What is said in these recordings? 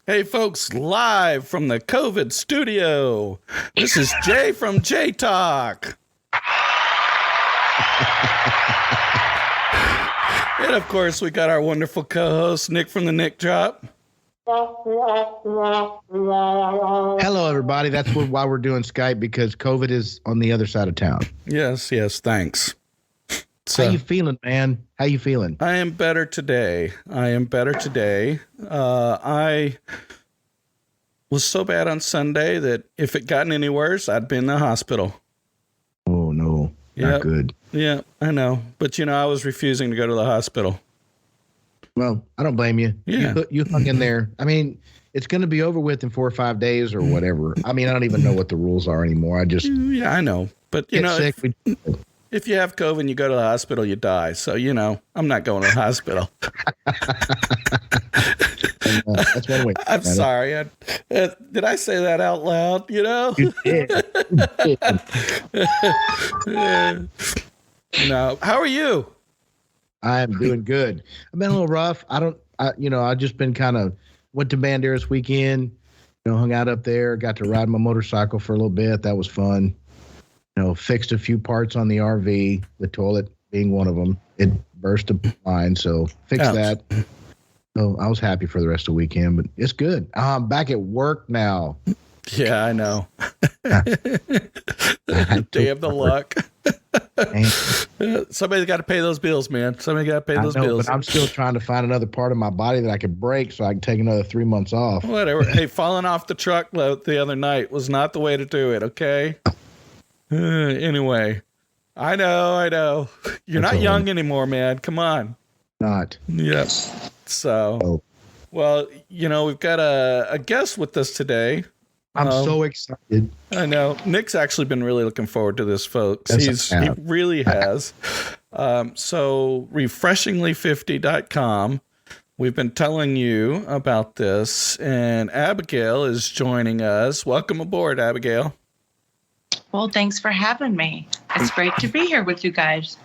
Hey, folks, live from the COVID studio. This is Jay from Jaytalk. And, of course, we got our wonderful co-host, Nick from the Nick Drop. Hello, everybody. That's why we're doing Skype, because COVID is on the other side of town. Yes, thanks. So, how you feeling, man? How you feeling? I am better today. I was so bad on Sunday that if it gotten any worse, I'd been in the hospital. Oh, no. Not good. Yeah, I know. But, I was refusing to go to the hospital. Well, I don't blame you. Yeah. You hung in there. I mean, it's going to be over with in 4 or 5 days or whatever. I mean, I don't even know what the rules are anymore. Yeah, I know. But, sick. If you have COVID and you go to the hospital, you die. So, I'm not going to the hospital. That's one way. I'm sorry. Did I say that out loud? You did. No. How are you? I'm doing good. I've been a little rough. I just been went to Bandera this weekend, hung out up there, got to ride my motorcycle for a little bit. That was fun. Fixed a few parts on the RV, the toilet being one of them. It burst a line, so fixed that. So I was happy for the rest of the weekend, but it's good. I'm back at work now. Yeah, I know. Damn the luck. Somebody's got to pay those bills, man. Somebody got to pay those bills. But I'm still trying to find another part of my body that I could break so I can take another 3 months off. Whatever. Hey, falling off the truck the other night was not the way to do it, okay? Anyway, I know. You're not young anymore, man. Come on. Not. Yep. So, well, we've got a guest with us today. I'm so excited. I know. Nick's actually been really looking forward to this, folks. Yes, He really has. So refreshingly50.com. We've been telling you about this, and Abigail is joining us. Welcome aboard, Abigail. Well, thanks for having me. It's great to be here with you guys.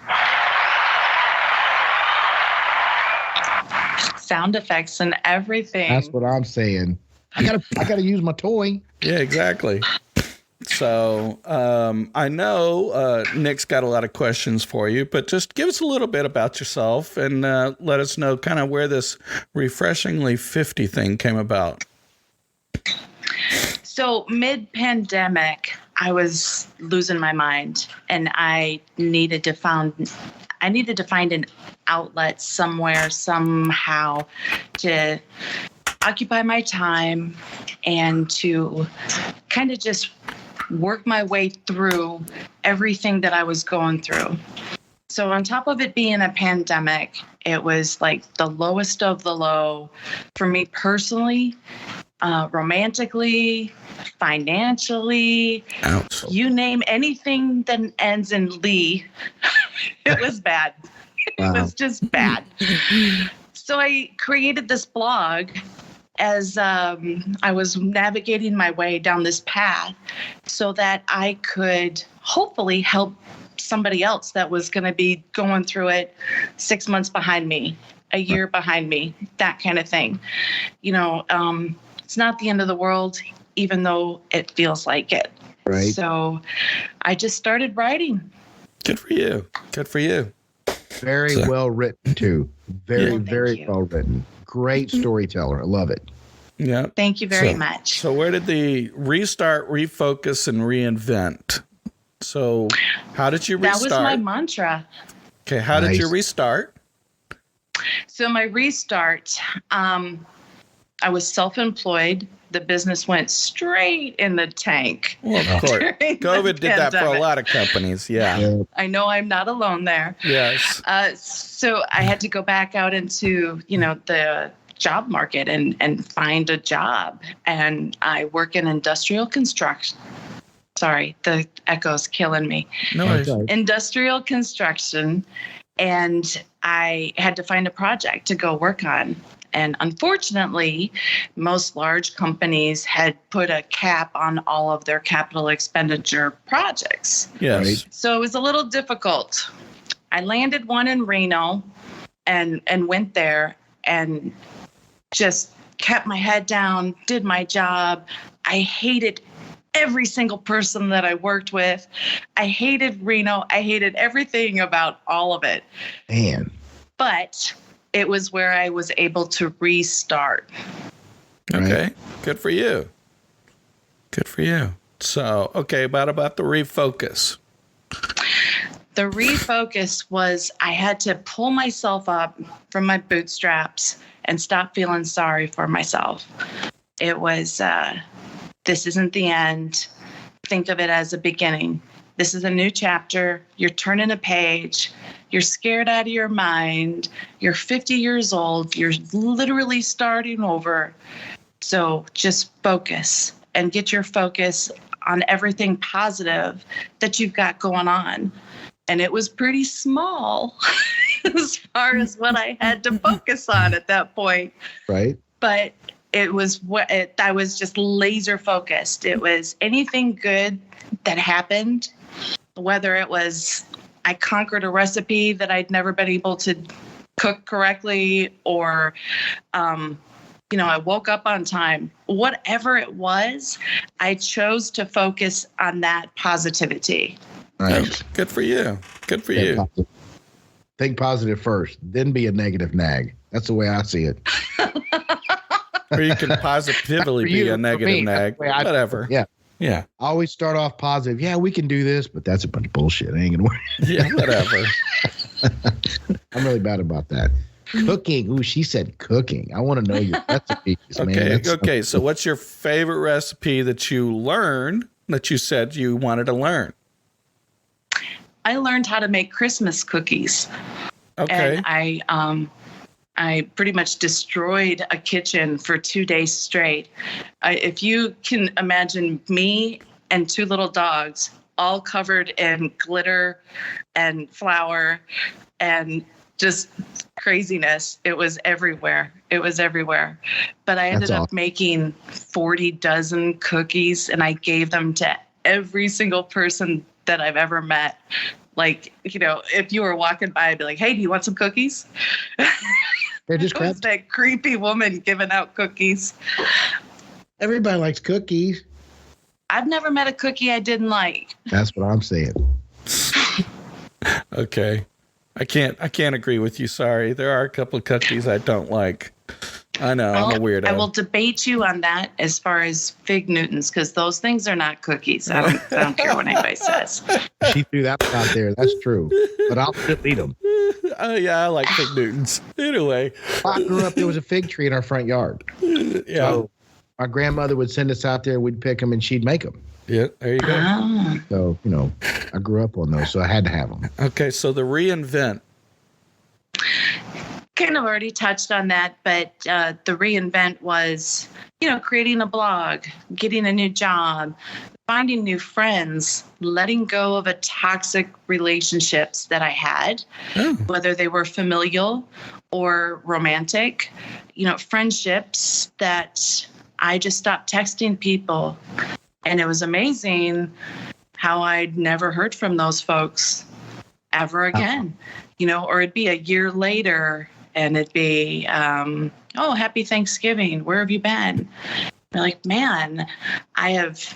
Sound effects and everything. That's what I'm saying. I gotta use my toy. Yeah, exactly. So I know Nick's got a lot of questions for you, but just give us a little bit about yourself and let us know kind of where this Refreshingly 50 thing came about. So mid-pandemic, I was losing my mind, and I needed to find an outlet somewhere, somehow, to occupy my time and to kind of just work my way through everything that I was going through. So on top of it being a pandemic, it was like the lowest of the low for me personally, romantically, financially. Ouch. You name anything that ends in Lee, it was bad. Wow. It was just bad. So I created this blog as I was navigating my way down this path so that I could hopefully help somebody else that was going to be going through it 6 months behind me, a year behind me, that kind of thing. It's not the end of the world, even though it feels like it. Right. So I just started writing. Good for you. Very well written, too. Very well written. Great storyteller. I love it. Yeah. Thank you very much. So where did the restart, refocus, and reinvent? So how did you restart? That was my mantra. Okay. How did you restart? So my restart, I was self-employed. The business went straight in the tank. Well, of course. COVID did that for a lot of companies. Yeah. I know I'm not alone there. Yes. So I had to go back out into, the job market and find a job. And I work in industrial construction. Sorry, the echo's killing me. No worries. Industrial construction. And I had to find a project to go work on. And unfortunately, most large companies had put a cap on all of their capital expenditure projects. Yes. Right. So it was a little difficult. I landed one in Reno and went there and just kept my head down, did my job. I hated every single person that I worked with. I hated Reno. I hated everything about all of it. Man. But it was where I was able to restart. Okay. Right. Good for you. Good for you. So, okay, about the refocus. The refocus was I had to pull myself up from my bootstraps and stop feeling sorry for myself. It was, this isn't the end. Think of it as a beginning. This is a new chapter. You're turning a page. You're scared out of your mind. You're 50 years old. You're literally starting over. So just focus and get your focus on everything positive that you've got going on. And it was pretty small as far as what I had to focus on at that point. Right. But it was I was just laser focused. It was anything good that happened, whether it was I conquered a recipe that I'd never been able to cook correctly, or, I woke up on time, whatever it was, I chose to focus on that positivity. Right. Good for you. Good for you. Positive. Think positive first, then be a negative nag. That's the way I see it. Or you can positively be a negative nag. Whatever. Yeah. Yeah. I always start off positive. Yeah, we can do this, but that's a bunch of bullshit. It ain't gonna work. Yeah, whatever. I'm really bad about that. Cooking. Ooh, she said cooking. I want to know your recipes, man. Okay. So what's your favorite recipe that you learned that you said you wanted to learn? I learned how to make Christmas cookies. Okay. And I pretty much destroyed a kitchen for 2 days straight. If you can imagine me and two little dogs all covered in glitter and flour and just craziness, it was everywhere. It was everywhere. But I ended up making 40 dozen cookies, and I gave them to every single person that I've ever met. Like, if you were walking by, I'd be like, hey, do you want some cookies? They're just was that creepy woman giving out cookies. Everybody likes cookies. I've never met a cookie I didn't like. That's what I'm saying. Okay. I can't agree with you. Sorry. There are a couple of cookies I don't like. I know. I'm a weirdo. I will debate you on that as far as Fig Newtons, because those things are not cookies. I don't care what anybody says. She threw that one out there. That's true. But I'll still eat them. Oh, yeah. I like Fig Newtons. Anyway. I grew up, there was a fig tree in our front yard. Yeah. So my grandmother would send us out there, we'd pick them, and she'd make them. Yeah, there you go. So, I grew up on those, so I had to have them. Okay, so the reinvent. Kind of already touched on that, but the reinvent was, creating a blog, getting a new job, finding new friends, letting go of a toxic relationships that I had, whether they were familial or romantic, friendships that I just stopped texting people. And it was amazing how I'd never heard from those folks ever again, or it'd be a year later and it'd be, happy Thanksgiving. Where have you been? They're like, man, I have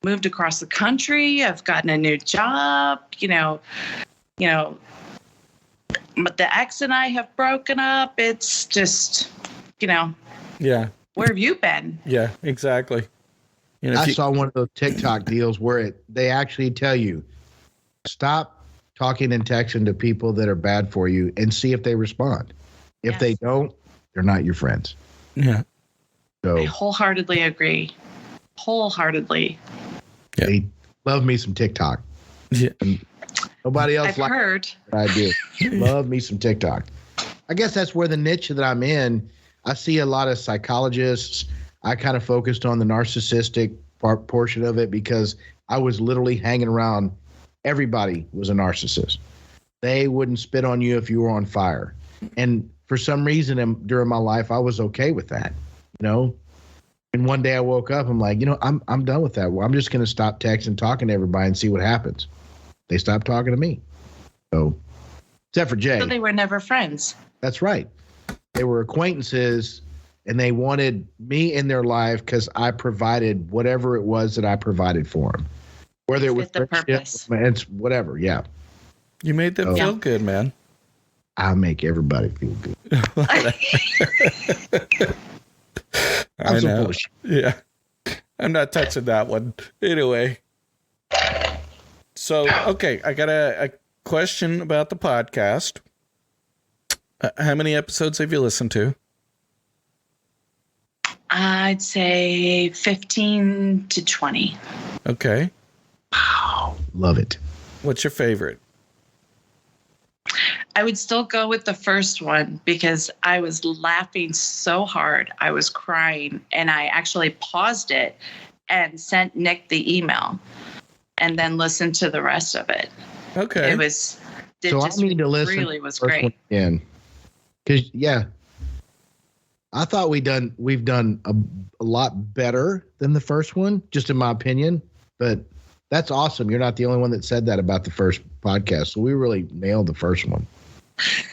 moved across the country. I've gotten a new job, but the ex and I have broken up. It's just, Yeah. Where have you been? Yeah, exactly. I saw one of those TikTok deals where they actually tell you, stop talking and texting to people that are bad for you and see if they respond. If they don't, they're not your friends. Yeah. So I wholeheartedly agree. Wholeheartedly. Yeah. They love me some TikTok. Yeah. And nobody else I've heard. What I do. Love me some TikTok. I guess that's where the niche that I'm in. I see a lot of psychologists. I kind of focused on the narcissistic portion of it because I was literally hanging around. Everybody was a narcissist. They wouldn't spit on you if you were on fire. And for some reason during my life, I was okay with that, And one day I woke up, I'm like, I'm done with that. Well, I'm just going to stop texting, talking to everybody and see what happens. They stopped talking to me. So, except for Jay. So they were never friends. That's right. They were acquaintances and they wanted me in their life because I provided whatever it was that I provided for them, whether it was the purpose. It's whatever. Yeah, You made them feel good, man. I make everybody feel good. I know. Yeah. I'm not touching that one. Anyway. So, okay, I got a question about the podcast. How many episodes have you listened to? I'd say 15 to 20. Okay. Wow. Love it. What's your favorite? I would still go with the first one because I was laughing so hard. I was crying, and I actually paused it and sent Nick the email and then listened to the rest of it. Okay. I need to listen. Really was great. Because I thought we've done a lot better than the first one, just in my opinion. But that's awesome. You're not the only one that said that about the first podcast. So we really nailed the first one.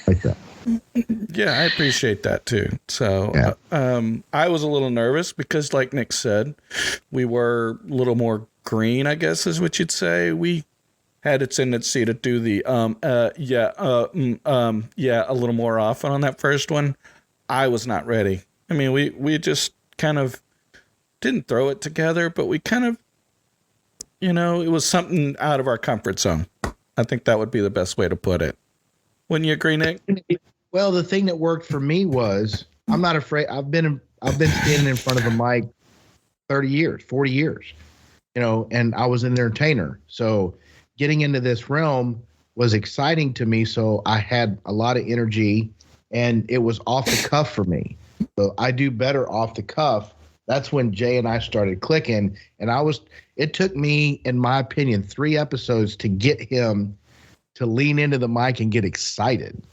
Like that. Yeah, I appreciate that too. So I was a little nervous because, like Nick said, we were a little more green, I guess is what you'd say. We had a tendency to do the a little more often on that first one. I was not ready. I mean, we just kind of didn't throw it together, but we kind of, it was something out of our comfort zone. I think that would be the best way to put it. Wouldn't you agree, Nick? Well, the thing that worked for me was I'm not afraid. I've been standing in front of a mic 30 years, 40 years, and I was an entertainer. So getting into this realm was exciting to me. So I had a lot of energy, and it was off the cuff for me. So I do better off the cuff. That's when Jay and I started clicking, and it took me, in my opinion, 3 episodes to get him to lean into the mic and get excited.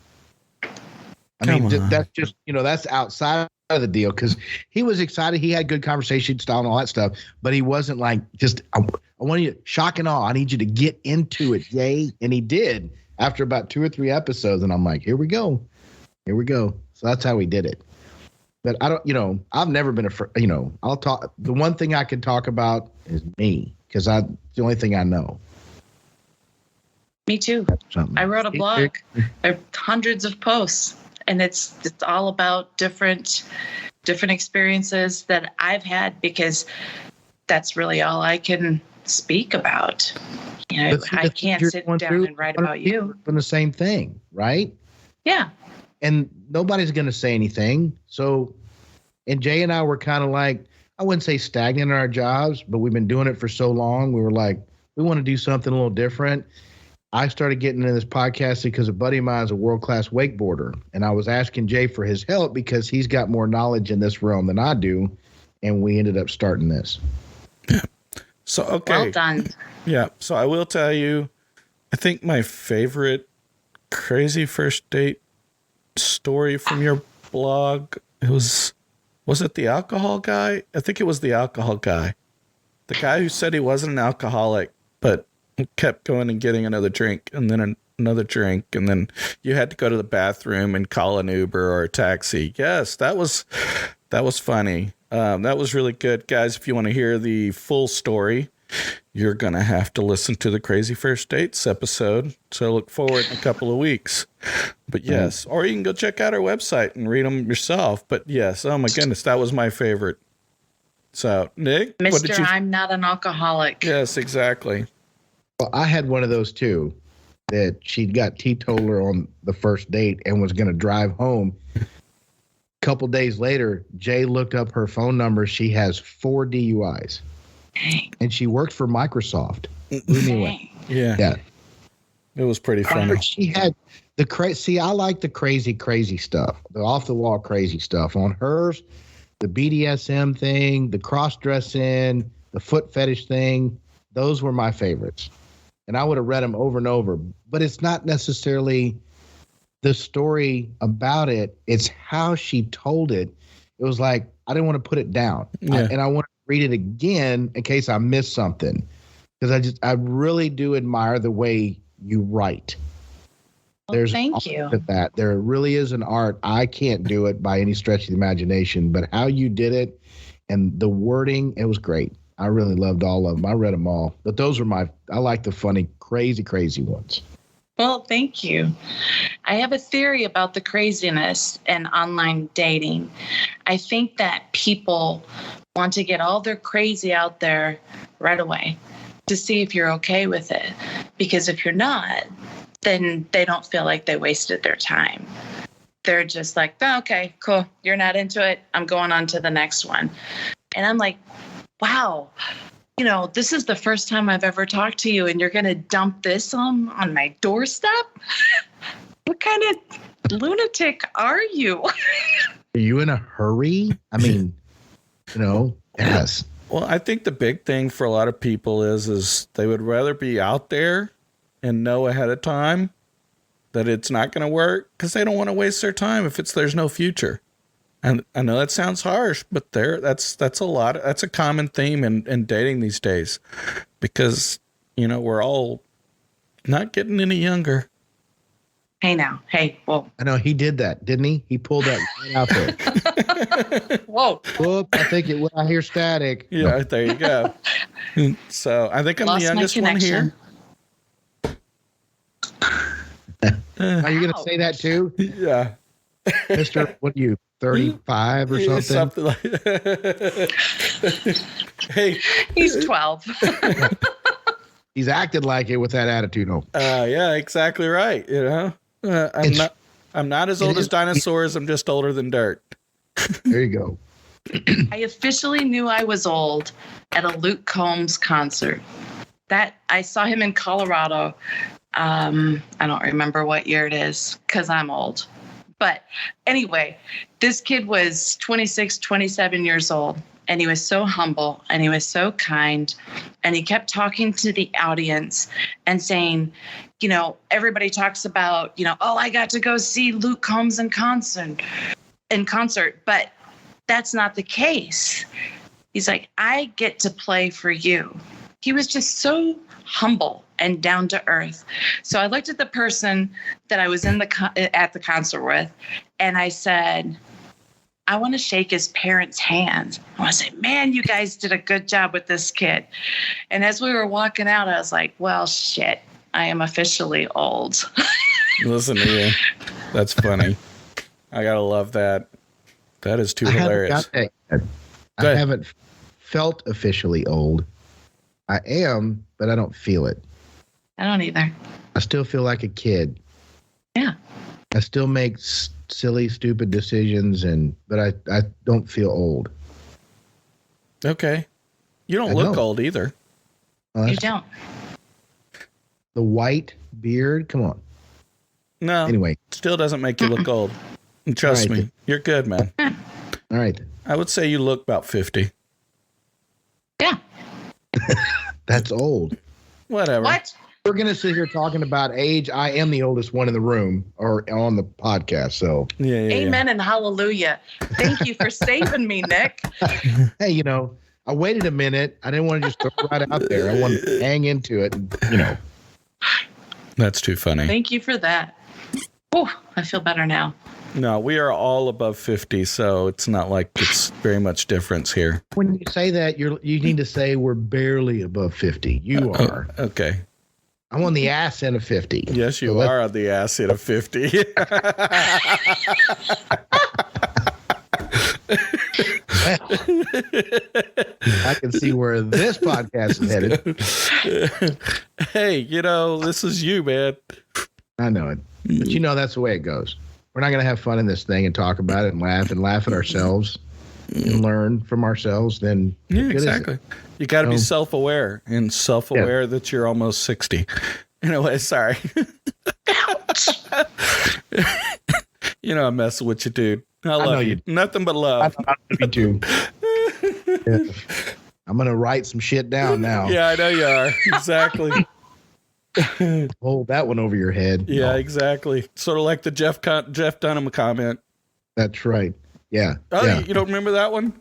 That's just, that's outside of the deal, because he was excited. He had good conversation style and all that stuff, but he wasn't like, I want you to shock and awe. I need you to get into it, Jay. And he did after about 2 or 3 episodes. And I'm like, here we go. So that's how we did it. But I don't, I've never been afraid, I'll talk. The one thing I can talk about is me, because it's the only thing I know. Me too. I wrote a blog. There are hundreds of posts, and it's all about different experiences that I've had, because that's really all I can speak about. I can't sit down and write about you. From the same thing, right? Yeah. And nobody's going to say anything. So, and Jay and I were kind of like, I wouldn't say stagnant in our jobs, but we've been doing it for so long. We were like, we want to do something a little different. I started getting into this podcast because a buddy of mine is a world-class wakeboarder. And I was asking Jay for his help because he's got more knowledge in this realm than I do. And we ended up starting this. Yeah. So, okay. Well done. Yeah. So I will tell you, I think my favorite crazy first date story from your blog, was it the alcohol guy? I think it was the alcohol guy. The guy who said he wasn't an alcoholic, but kept going and getting another drink and then another drink, and then you had to go to the bathroom and call an Uber or a taxi. Yes, that was funny. That was really good. Guys, if you want to hear the full story, you're going to have to listen to the Crazy First Dates episode. So look forward in a couple of weeks. But yes, or you can go check out our website and read them yourself. But yes, oh my goodness, that was my favorite. So, Nick? Mr. I'm not an alcoholic. Yes, exactly. Well, I had one of those too, that she got teetotaler on the first date and was going to drive home. A couple days later, Jay looked up her phone number. She has 4 DUIs. Dang. And she worked for Microsoft. Blew me away. Yeah. It was pretty funny. She had the crazy. I like the crazy stuff, the off the wall crazy stuff. On hers, the BDSM thing, the cross dressing, the foot fetish thing, those were my favorites. And I would have read them over and over. But it's not necessarily the story about it. It's how she told it. It was like, I didn't want to put it down. Yeah. And I want to read it again in case I missed something. Because I really do admire the way you write. There's thank art you. at that. There really is an art. I can't do it by any stretch of the imagination, but how you did it and the wording, it was great. I really loved all of them. I read them all, but those were I like the funny, crazy ones. Well, thank you. I have a theory about the craziness and online dating. I think that people want to get all their crazy out there right away to see if you're okay with it. Because if you're not, then they don't feel like they wasted their time. They're just like, oh, okay, cool. You're not into it. I'm going on to the next one. And I'm like, wow, this is the first time I've ever talked to you and you're going to dump this on my doorstep? What kind of lunatic are you? Are you in a hurry? I mean, yes. Well, I think the big thing for a lot of people is they would rather be out there and know ahead of time that it's not going to work because they don't want to waste their time if there's no future. And I know that sounds harsh, but that's a common theme in dating these days because, we're all not getting any younger. Hey, whoa. I know he did that, didn't he? He pulled that right out there. Whoa. Whoop, I hear static. Yeah, no. There you go. So I think I'm the youngest one here. Are you going to say that too? Yeah. Mr. What are you, 35 or something? Something like that. Hey. He's 12. He's acted like it with that attitude. Yeah, exactly right. I'm not as old as dinosaurs. I'm just older than dirt. There you go. I officially knew I was old at a Luke Combs concert. That I saw him in Colorado. I don't remember what year it is because I'm old. But anyway, this kid was 26, 27 years old, and he was so humble and he was so kind. And he kept talking to the audience and saying, everybody talks about, oh, I got to go see Luke Combs in concert. But that's not the case. He's like, I get to play for you. He was just so humble and down to earth. So I looked at the person that I was at the concert with, and I said, I want to shake his parents' hands. I want to say, man, you guys did a good job with this kid. And as we were walking out, I was like, well, shit, I am officially old. Listen to you. That's funny. I gotta love that. That is too hilarious. I haven't felt officially old. I am, but I don't feel it. I don't either. I still feel like a kid. Yeah. I still make silly, stupid decisions, but I don't feel old. Okay. You don't look old either. Oh, you don't. The white beard, come on. No. Anyway. Still doesn't make you look old. And trust me, you're good, man. All right. I would say you look about 50. Yeah. That's old. Whatever. What? We're going to sit here talking about age. I am the oldest one in the room or on the podcast. So, yeah. Amen and hallelujah. Thank you for saving me, Nick. Hey, I waited a minute. I didn't want to just throw it right out there. I wanted to hang into it. And, That's too funny. Thank you for that. Oh, I feel better now. No, we are all above 50, so it's not like it's very much difference here. When you say that, you need to say we're barely above 50. You are. Okay. I'm on the ass end of 50. Yes, you are on the ass end of 50. I can see where this podcast is headed. Hey, this is you, man. I know it. But that's the way it goes. We're not going to have fun in this thing and talk about it and laugh at ourselves and learn from ourselves. Then exactly. You got to be self-aware that you're almost 60. Anyway, sorry. I'm messing with you, dude. I love you. Nothing but love. I love you too. Yeah. I'm going to write some shit down now. Yeah, I know you are. Exactly. Hold that one over your head. Yeah, exactly. Sort of like the Jeff Dunham comment. That's right. Yeah. Oh, yeah. You don't remember that one?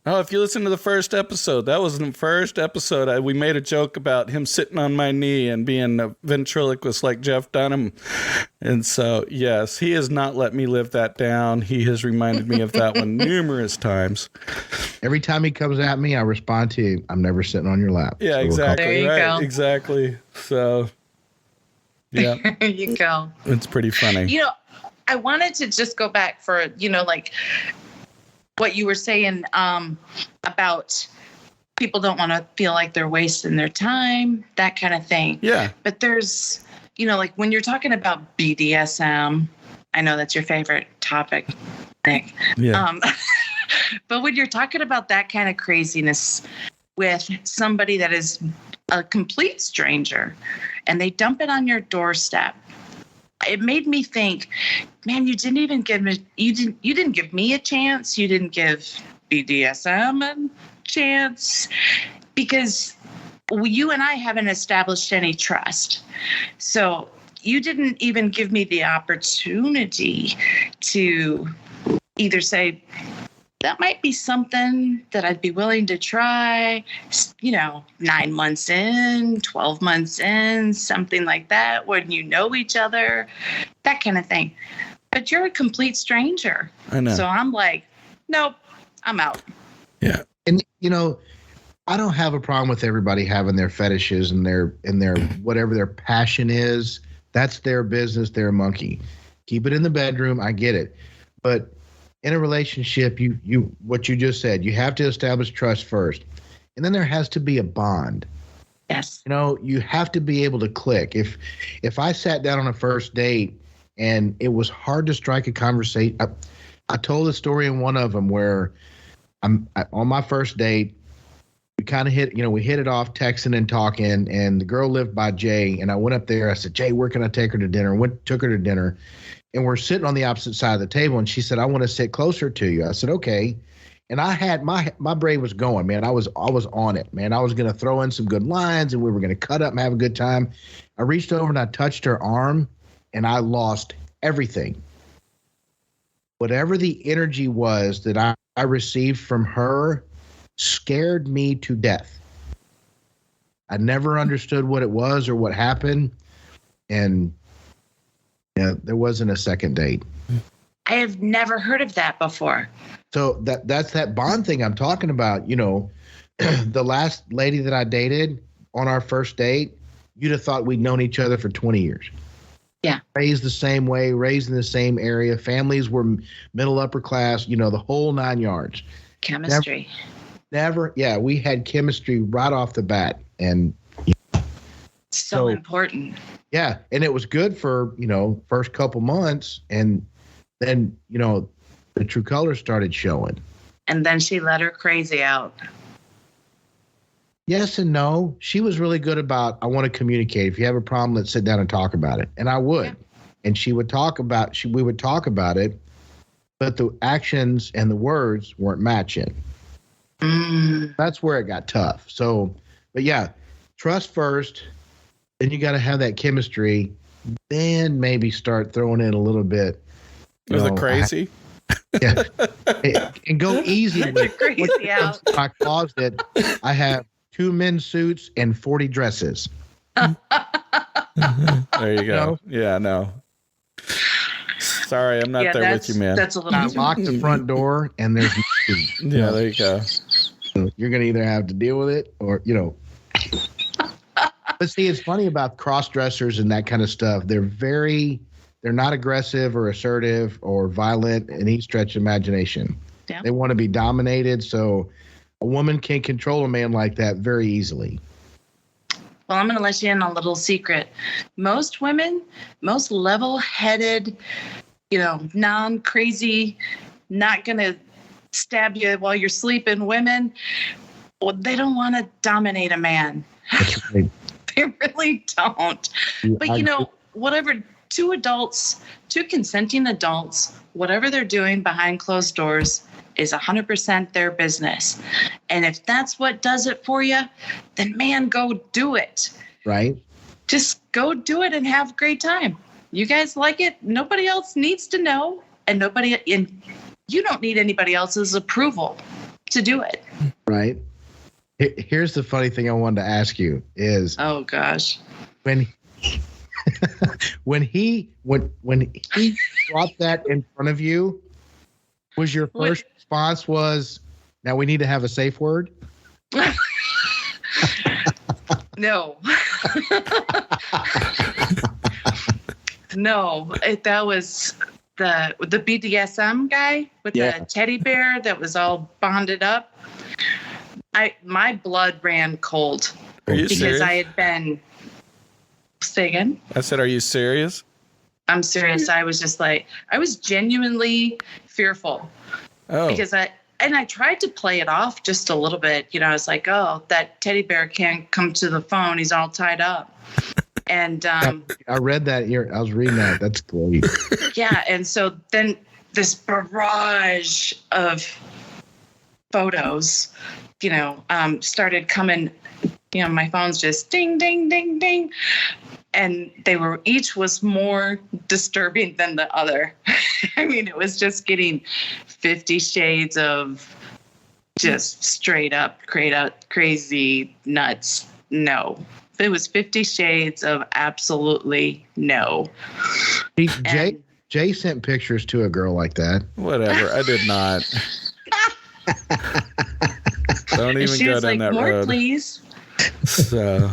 Oh, if you listen to the first episode, that was the first episode. We made a joke about him sitting on my knee and being a ventriloquist like Jeff Dunham. And so, yes, he has not let me live that down. He has reminded me of that one numerous times. Every time he comes at me, I respond to him, I'm never sitting on your lap. Yeah, So exactly. There you right. go. Exactly. So, yeah, There you go. it's pretty funny. I wanted to just go back for, like what you were saying about people don't want to feel like they're wasting their time, that kind of thing. Yeah. But there's, like when you're talking about BDSM, I know that's your favorite topic, Nick. Yeah. But when you're talking about that kind of craziness with somebody that is a complete stranger and they dump it on your doorstep, it made me think, man, you didn't give me a chance. You didn't give BDSM a chance, because you and I haven't established any trust. So you didn't even give me the opportunity to either say, that might be something that I'd be willing to try, 9 months in, 12 months in, something like that, when you know each other, that kind of thing. But you're a complete stranger. I know. So I'm like, nope, I'm out. Yeah. And I don't have a problem with everybody having their fetishes and their whatever their passion is. That's their business. They're a monkey. Keep it in the bedroom. I get it. But in a relationship, you what you just said, you have to establish trust first. And then there has to be a bond. Yes. You have to be able to click. If I sat down on a first date and it was hard to strike a conversation, I told a story in one of them where on my first date, we kind of hit it off texting and talking, and the girl lived by Jay, and I went up there. I said, Jay, where can I take her to dinner? Took her to dinner, and we're sitting on the opposite side of the table, and she said, I want to sit closer to you. I said, okay. And I had my brain was going, man. I was on it, man. I was going to throw in some good lines, and we were going to cut up and have a good time. I reached over and I touched her arm, and I lost everything. Whatever the energy was that I received from her scared me to death. I never understood what it was or what happened. And there wasn't a second date. I have never heard of that before. So that's that bond thing I'm talking about. The last lady that I dated on our first date, you'd have thought we'd known each other for 20 years. Yeah. Raised the same way, raised in the same area. Families were middle, upper class, the whole 9 yards. Chemistry. Never. Yeah, we had chemistry right off the bat. And so important. Yeah. And it was good for, first couple months. And then, the true colors started showing. And then she let her crazy out. Yes and no. She was really good about, I want to communicate. If you have a problem, let's sit down and talk about it. And I would. Yeah. And we would talk about it, but the actions and the words weren't matching. That's where it got tough. So, but yeah, trust first. Then you got to have that chemistry. Then maybe start throwing in a little bit. Was it crazy? Yeah. And go easy with crazy out. My closet, I have 2 men's suits and 40 dresses. There you go. Yeah, no. Sorry, I'm not there with you, man. That's a little. I locked the front door, and there's. Yeah, there you go. So you're going to either have to deal with it, or But see, it's funny about cross dressers and that kind of stuff. They're not aggressive or assertive or violent in any stretch of imagination. Yeah. They want to be dominated, so a woman can control a man like that very easily. Well, I'm going to let you in on a little secret. Most women, most level-headed, non-crazy, not going to stab you while you're sleeping women, well, they don't want to dominate a man. That's right. They really don't. But, whatever, two consenting adults, whatever they're doing behind closed doors is 100% their business. And if that's what does it for you, then man, go do it. Right. Just go do it and have a great time. You guys like it. Nobody else needs to know. And you don't need anybody else's approval. to do it. Right. Here's the funny thing I wanted to ask you is, oh gosh, when he brought that in front of you, was your first response was, now we need to have a safe word? No. No, that was the BDSM guy with the teddy bear that was all bonded up. My blood ran cold because serious? I had been. Say again? I said, are you serious? I'm serious. I was just like, I was genuinely fearful. Oh. Because I tried to play it off just a little bit. You know, I was like, oh, that teddy bear can't come to the phone. He's all tied up. And I read that here. I was reading that. That's great. Yeah. And so then this barrage of photos, started coming. My phone's just ding, ding, ding, ding. And each was more disturbing than the other. I mean, it was just getting 50 shades of just straight up crazy nuts. No. It was 50 shades of absolutely no. Jay sent pictures to a girl like that. Whatever. I did not. Don't even go down that more, road. Please. So,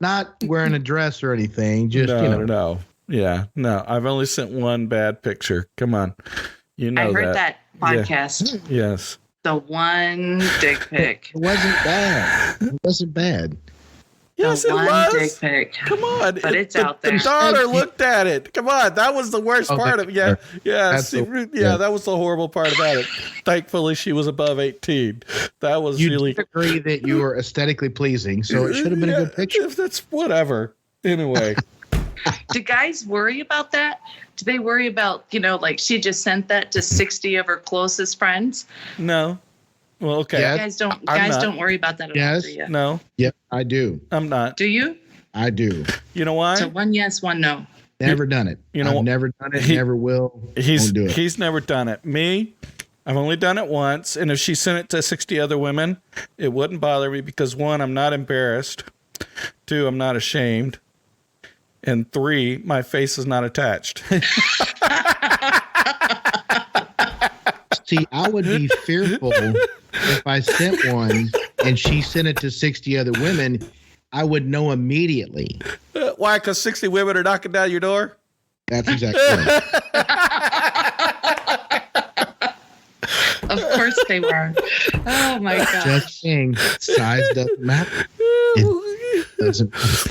not wearing a dress or anything. Just no. Yeah, no. I've only sent one bad picture. Come on, I heard that podcast. Yeah. Yes. The one dick pic. It wasn't bad. It wasn't bad. Yes, it one was. Dick pic. Come on, but it's out there. The daughter looked at it. Come on, that was the worst part of it. Yeah. That was the horrible part about it. Thankfully, she was above 18. That was really. You agree that you were aesthetically pleasing, so it should have been a good picture. That's whatever. Anyway. Do guys worry about that? Do they worry about, like she just sent that to 60 of her closest friends? No. Well, okay. Yes. Guys don't worry about that at all, do you? No. Yep, I do. I'm not. Do you? I do. You know why? So one yes, one no. Never done it. I've never done it. Never will. Won't do it. He's never done it. Me, I've only done it once. And if she sent it to 60 other women, it wouldn't bother me because 1, I'm not embarrassed. 2, I'm not ashamed. And 3, my face is not attached. See, I would be fearful if I sent one and she sent it to 60 other women. I would know immediately. Why? Because 60 women are knocking down your door? That's exactly right. Of course they were. Oh, my God. Just saying, size doesn't matter. It doesn't matter.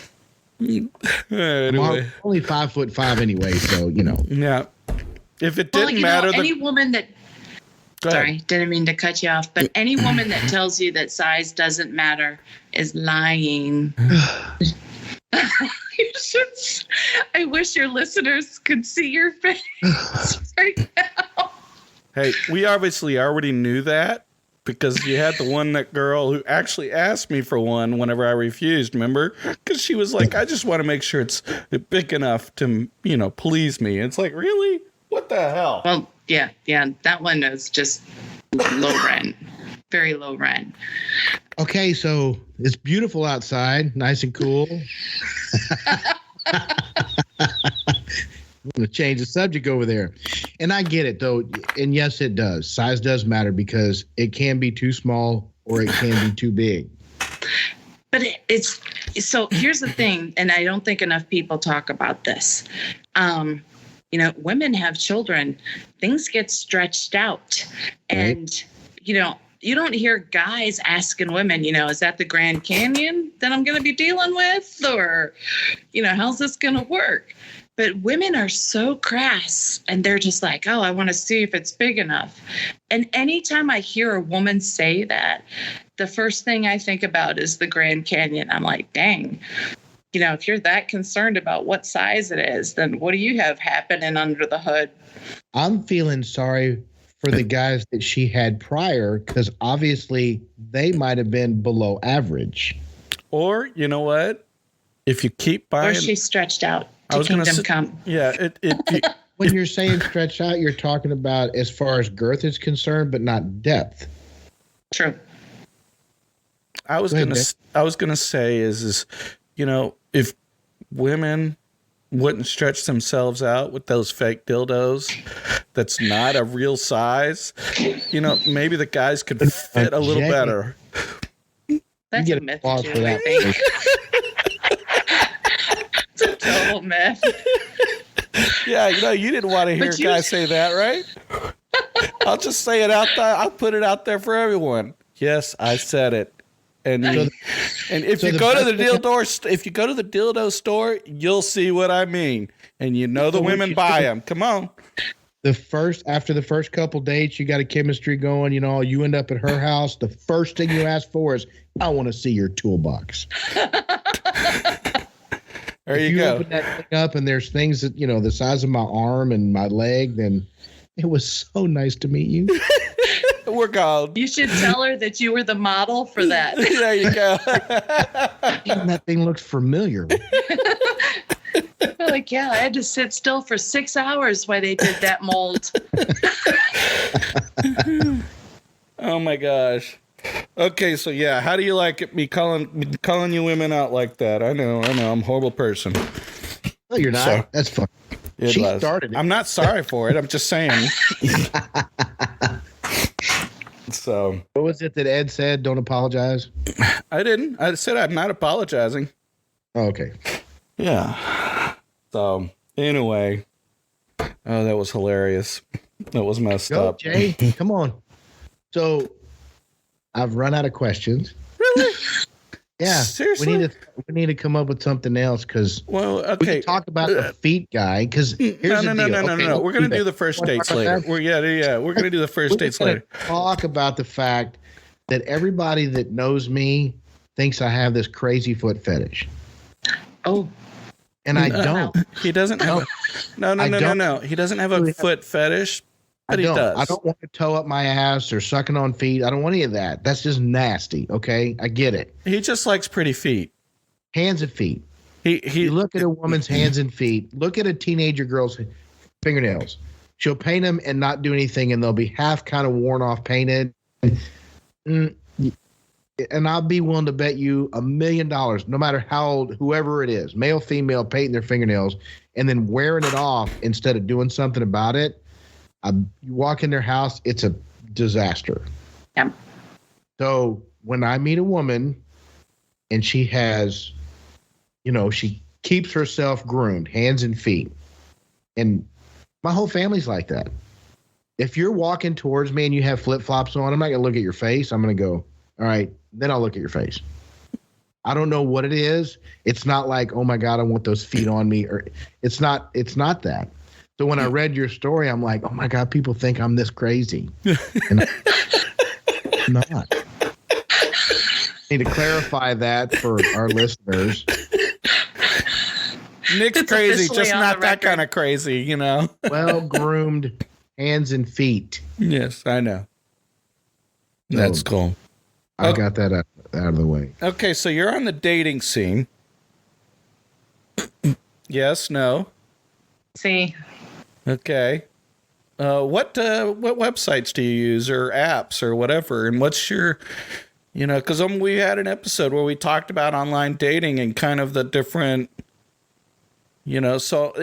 Anyway. I'm only 5'5" anyway, so, Yeah. If it didn't matter. Any woman that. Sorry, didn't mean to cut you off. But any woman that tells you that size doesn't matter is lying. I wish your listeners could see your face right now. Hey, we obviously already knew that because you had that girl who actually asked me for one whenever I refused, remember? Because she was like, I just want to make sure it's big enough to, please me. It's like, really? What the hell? Well, yeah. That one is just low rent. Very low rent. Okay, so it's beautiful outside, nice and cool. I'm going to change the subject over there. And I get it, though. And yes, it does. Size does matter because it can be too small or it can be too big. But it's so here's the thing, and I don't think enough people talk about this. Women have children. Things get stretched out. Right. And, you don't hear guys asking women, is that the Grand Canyon that I'm going to be dealing with? Or, how's this going to work? But women are so crass and they're just like, oh, I want to see if it's big enough. And anytime I hear a woman say that, the first thing I think about is the Grand Canyon. I'm like, dang, if you're that concerned about what size it is, then what do you have happening under the hood? I'm feeling sorry for the guys that she had prior because obviously they might have been below average. Or, you know what? If you keep buying... Or she's stretched out to kingdom come. Yeah. When you're saying stretched out, you're talking about as far as girth is concerned, but not depth. True. I was gonna say is if women wouldn't stretch themselves out with those fake dildos that's not a real size, maybe the guys could fit a little better. That's a myth, too, I think. It's a total myth. Yeah, you didn't want to hear a guy say that, right? I'll just say it out there. I'll put it out there for everyone. Yes, I said it. And if you go to the dildo store, you'll see what I mean. And the women buy them. Come on. After the first couple dates, you got a chemistry going, you end up at her house. The first thing you ask for is, I want to see your toolbox. There you go. Open that thing up and there's things that, the size of my arm and my leg, then it was so nice to meet you. We're gone. You should tell her that you were the model for that. There you go. That thing looks familiar. Like, yeah, I had to sit still for 6 hours while they did that mold. Oh my gosh. Okay, so yeah, how do you like it? Me calling you women out like that? I know, I'm a horrible person. No, you're not. So, that's fun. She started it. I'm not sorry for it. I'm just saying. So, what was it that Ed said? Don't apologize. I didn't. I said I'm not apologizing. Oh, okay. Yeah. So anyway, that was hilarious. That was messed up. Jay, come on. So I've run out of questions. Really? Yeah. Seriously? We need to come up with something else because we can talk about the feet guy. Because no. We're gonna do the first dates later. We're gonna do the first dates later. Talk about the fact that everybody that knows me thinks I have this crazy foot fetish. Oh. And I don't. He doesn't have no. He doesn't have a foot fetish, but he does. I don't want to toe up my ass or sucking on feet. I don't want any of that. That's just nasty. Okay, I get it. He just likes pretty feet. Hands and feet. You look at a woman's hands and feet. Look at a teenager girl's fingernails. She'll paint them and not do anything, and they'll be half kind of worn off, painted. And I'll be willing to bet you $1 million, no matter how old, whoever it is, male, female, painting their fingernails and then wearing it off instead of doing something about it. You walk in their house, it's a disaster. Yeah. So when I meet a woman and she has, she keeps herself groomed, hands and feet, and my whole family's like that. If you're walking towards me and you have flip-flops on, I'm not going to look at your face. I'm going to go, all right, then I'll look at your face. I don't know what it is. It's not like, oh my God, I want those feet on me. Or it's not that. So when I read your story, I'm like, oh my God, people think I'm this crazy. And I'm not. I need to clarify that for our listeners. Nick's crazy, just not that kind of crazy, Well-groomed hands and feet. Yes, I know. That's cool. I got that out of the way. Okay, so you're on the dating scene. Yes, no. See. Okay. What websites do you use or apps or whatever? And what's your, because we had an episode where we talked about online dating and kind of the different, so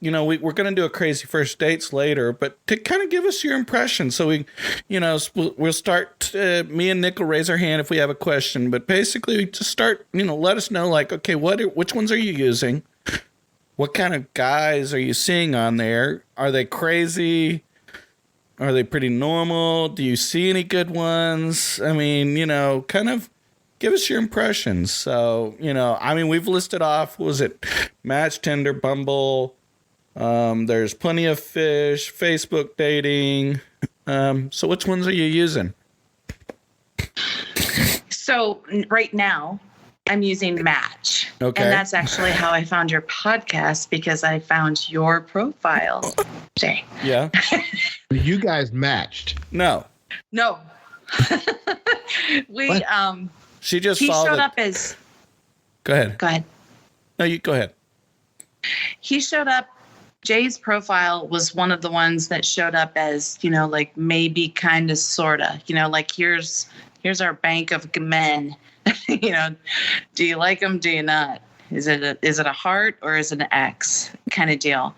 we're going to do a crazy first dates later, but to kind of give us your impression. So we'll start, me and Nick will raise our hand if we have a question, but basically just start, let us know like, okay, which ones are you using? What kind of guys are you seeing on there? Are they crazy? Are they pretty normal? Do you see any good ones? I mean, kind of give us your impressions. So, we've listed off, what was it? Match, Tinder, Bumble. There's Plenty of Fish, Facebook dating. So which ones are you using? So right now I'm using Match. Okay. And that's actually how I found your podcast, because I found your profile, Jay. Yeah. You guys matched. No. We, she just he saw showed up as. Go ahead. Go ahead. No, you go ahead. He showed up Jay's profile was one of the ones that showed up as, like maybe kind of sort of, like here's our bank of men. Do you like them? Do you not? Is it a heart or is it an X kind of deal?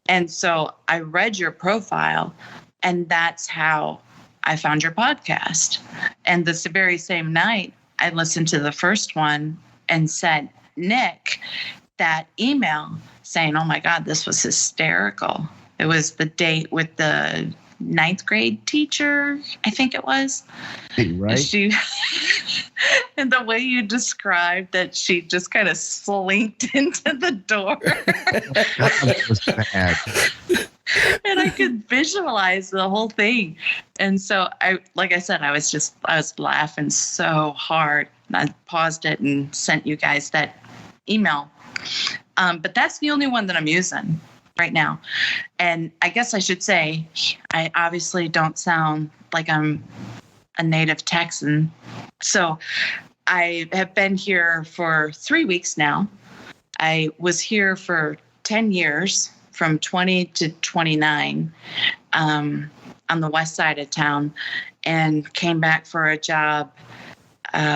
And so I read your profile, and that's how I found your podcast. And this very same night, I listened to the first one and sent Nick that email saying, oh my God, this was hysterical. It was the date with the 9th grade teacher, I think it was. Right. And the way you described that she just kind of slinked into the door. That was bad. And I could visualize the whole thing. And so like I said, I was laughing so hard. And I paused it and sent you guys that email. But that's the only one that I'm using right now. And I guess I should say, I obviously don't sound like I'm a native Texan. So I have been here for 3 weeks now. I was here for 10 years, from 20 to 29, on the west side of town, and came back for a job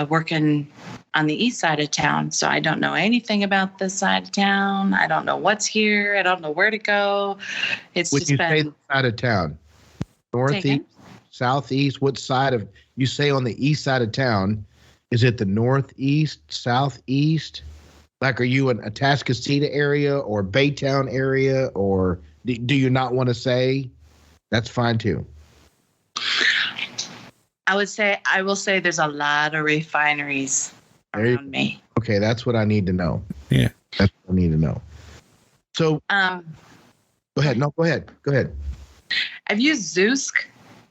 working on the east side of town. So I don't know anything about this side of town. I don't know what's here. I don't know where to go. It's when just you been say the side of town, northeast, southeast, what side of, you say on the east side of town, is it the northeast, southeast? Like, are you in a Atascocita area or Baytown area, or do you not want to say? That's fine too. I will say there's a lot of refineries around me. Okay, that's what I need to know. Yeah. That's what I need to know. So go ahead. No, go ahead. Go ahead. I've used Zeusk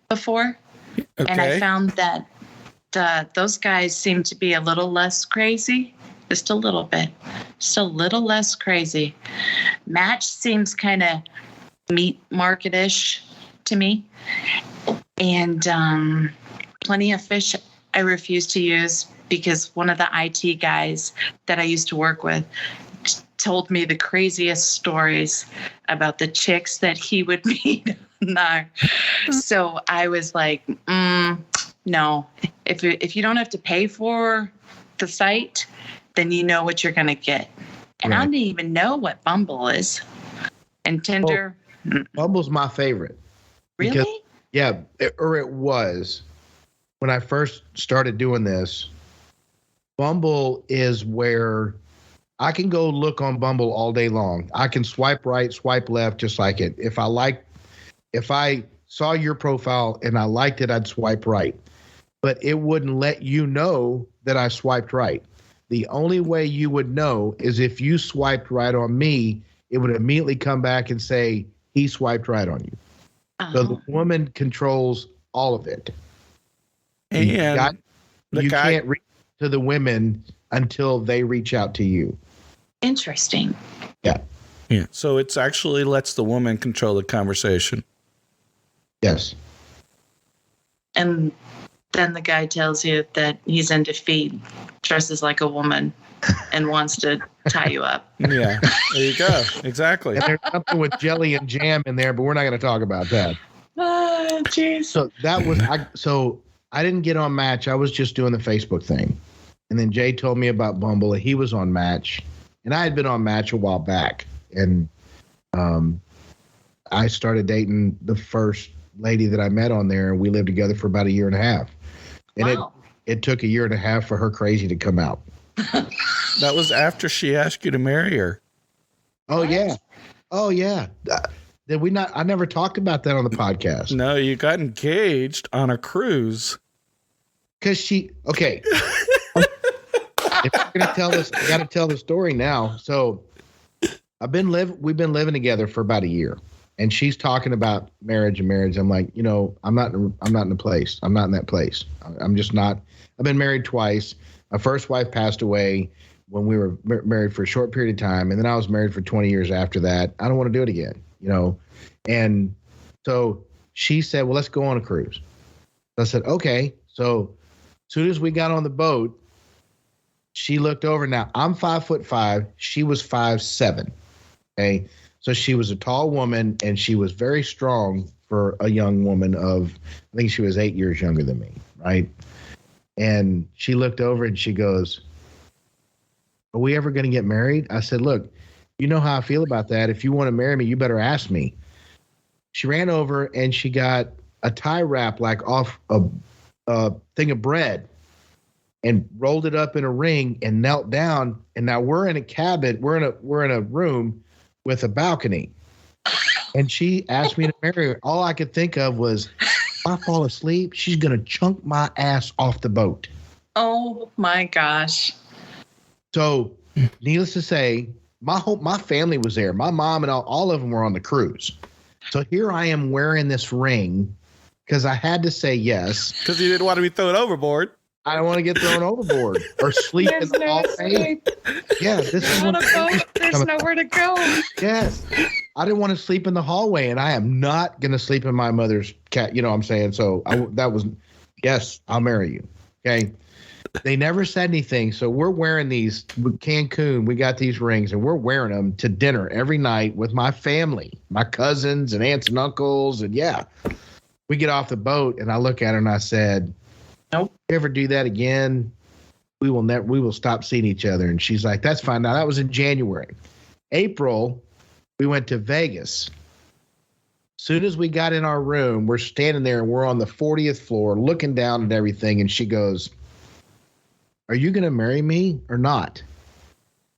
before, Okay. and I found that those guys seem to be a little less crazy. Just a little bit. Just a little less crazy. Match seems kind of meat market-ish to me. And Plenty of Fish I refuse to use because one of the IT guys that I used to work with told me the craziest stories about the chicks that he would meet. No. So I was like, no. If you don't have to pay for the site, then you know what you're going to get. And Right. I didn't even know what Bumble is. And Tinder. Bumble's my favorite. Really? Because, yeah, it was. When I first started doing this, Bumble is where I can go look on Bumble all day long. I can swipe right, swipe left, just like it. If I saw your profile and I liked it, I'd swipe right. But it wouldn't let you know that I swiped right. The only way you would know is if you swiped right on me, it would immediately come back and say, he swiped right on you. So the woman controls all of it. And You can't reach to the women until they reach out to you. Interesting. Yeah. Yeah. So it's actually lets the woman control the conversation. Yes. And then the guy tells you that he's into feet, dresses like a woman, and wants to tie you up. Yeah. There you go. Exactly. And there's something with jelly and jam in there, but we're not going to talk about that. Oh, jeez. So that was I didn't get on Match. I was just doing the Facebook thing. And then Jay told me about Bumble, and he was on Match. And I had been on Match a while back. And I started dating the first lady that I met on there, and we lived together for about 1.5 years. And Wow. it took 1.5 years for her crazy to come out. That was after she asked you to marry her. Oh, What? yeah. Oh, yeah. Did we not? I never talked about that on the podcast. No, you got engaged on a cruise. Because okay. If you're gonna tell this, I got to tell the story now. So, we've been living together for about 1 year, and she's talking about marriage. I'm like, I'm not in a place. I'm not in that place. I'm just not. I've been married twice. My first wife passed away when we were married for a short period of time, and then I was married for 20 years after that. I don't want to do it again, And so she said, well, let's go on a cruise. So I said, okay. So as soon as we got on the boat, she looked over. Now I'm 5'5". She was 5'7". Okay. So she was a tall woman, and she was very strong for a young woman of, I think she was 8 years younger than me, right? And she looked over and she goes, "Are we ever going to get married?" I said, "Look, you know how I feel about that. If you want to marry me, you better ask me." She ran over and she got a tie wrap like off a thing of bread and rolled it up in a ring and knelt down. And now we're in a cabin. We're in a room with a balcony. And she asked me to marry her. All I could think of was, if I fall asleep, she's going to chunk my ass off the boat. Oh my gosh. So needless to say, my family was there. My mom and all of them were on the cruise. So here I am wearing this ring because I had to say yes. Because you didn't want to be thrown overboard. I don't want to get thrown overboard or sleep in the hallway. Yeah, this is on a boat. There's nowhere to go. Yes. I didn't want to sleep in the hallway, and I am not going to sleep in my mother's cat. You know what I'm saying? So yes, I'll marry you. Okay. They never said anything. So we're wearing these Cancun. We got these rings, and we're wearing them to dinner every night with my family, my cousins and aunts and uncles. And yeah, we get off the boat, and I look at her and I said, "Nope. If you ever do that again, we will stop seeing each other." And she's like, "That's fine." Now that was in January. April, we went to Vegas. Soon as we got in our room, we're standing there and we're on the 40th floor looking down at everything. And she goes, "Are you going to marry me or not?"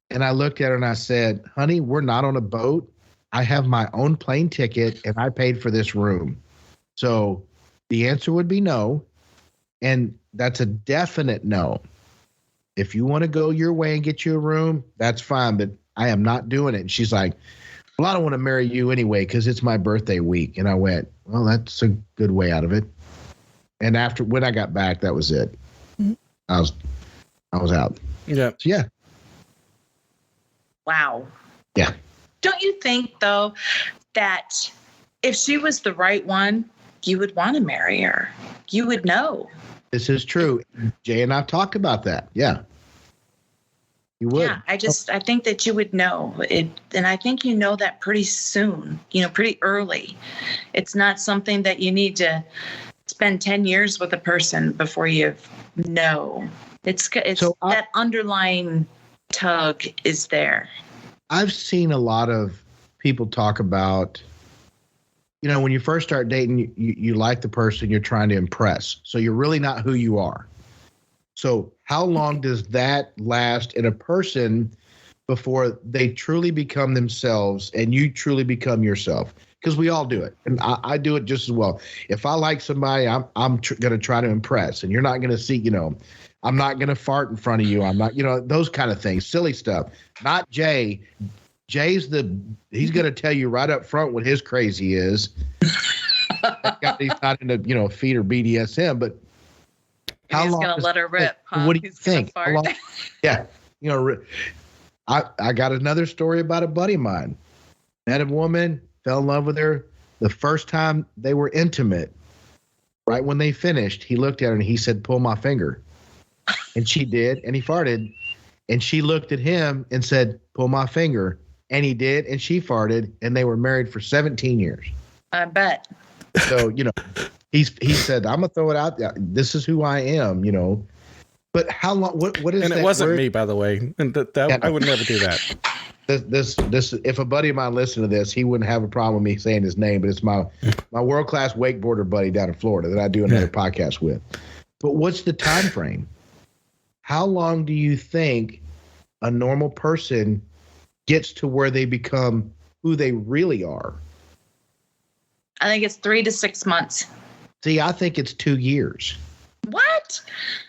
And I looked at her and I said, "Honey, we're not on a boat. I have my own plane ticket and I paid for this room." So the answer would be no. And that's a definite no. If you want to go your way and get you a room, that's fine, but I am not doing it. And she's like, "Well, I don't want to marry you anyway because it's my birthday week." And I went, "Well, that's a good way out of it." And when I got back, that was it. Mm-hmm. I was out. Yeah. So, yeah. Wow. Yeah. Don't you think, though, that if she was the right one, you would want to marry her? You would know. This is true. Jay and I've talked about that. Yeah. You would. Yeah, I think that you would know it. And I think you know that pretty soon, pretty early. It's not something that you need to spend 10 years with a person before you know. It's that underlying tug is there. I've seen a lot of people talk about, when you first start dating, you like the person you're trying to impress. So you're really not who you are. So how long does that last in a person before they truly become themselves and you truly become yourself? Because we all do it. And I do it just as well. If I like somebody, I'm going to try to impress. And you're not going to see, I'm not going to fart in front of you. I'm not, those kind of things, silly stuff. Not Jay. Jay's he's going to tell you right up front what his crazy is. He's not into, feet or BDSM, but he's going to let her rip. Huh? What do you think? Yeah. I got another story about a buddy of mine. Met a woman, fell in love with her. The first time they were intimate, right when they finished, he looked at her and he said, "Pull my finger." And she did, and he farted. And she looked at him and said, "Pull my finger." And he did, and she farted, and they were married for 17 years. I bet. So, he said, "I'm going to throw it out there. This is who I am, But how long, what is that? And it wasn't word? me, by the way. And I would never do that. This, if a buddy of mine listened to this, he wouldn't have a problem with me saying his name, but it's my world-class wakeboarder buddy down in Florida that I do another podcast with. But what's the time frame? How long do you think a normal person gets to where they become who they really are? I think it's 3 to 6 months. See, I think it's 2 years. What?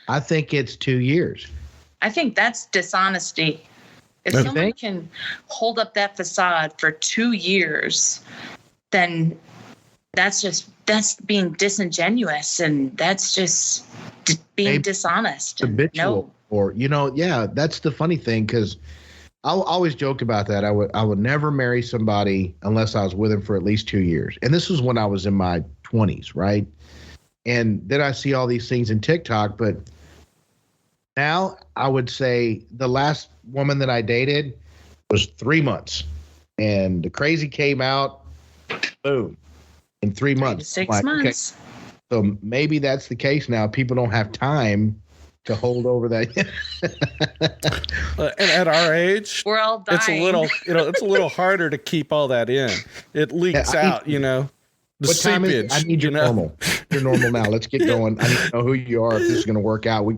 I think it's 2 years. I think that's dishonesty. If someone can hold up that facade for 2 years, then that's being disingenuous, and that's just being dishonest. Habitual. Or, that's the funny thing, because I always joke about that. I would never marry somebody unless I was with them for at least 2 years. And this was when I was in my 20s, right? And then I see all these things in TikTok, but now I would say the last woman that I dated was 3 months. And the crazy came out, boom, in 3 months. 6 Like, months. okay, so maybe that's the case now. People don't have time to hold over that. And at our age, We're all dying. it's a little harder to keep all that in. It leaks out, The what time is seepage. it? I need your normal. You're normal now. Let's get going. I need to know who you are. If this is going to work out, we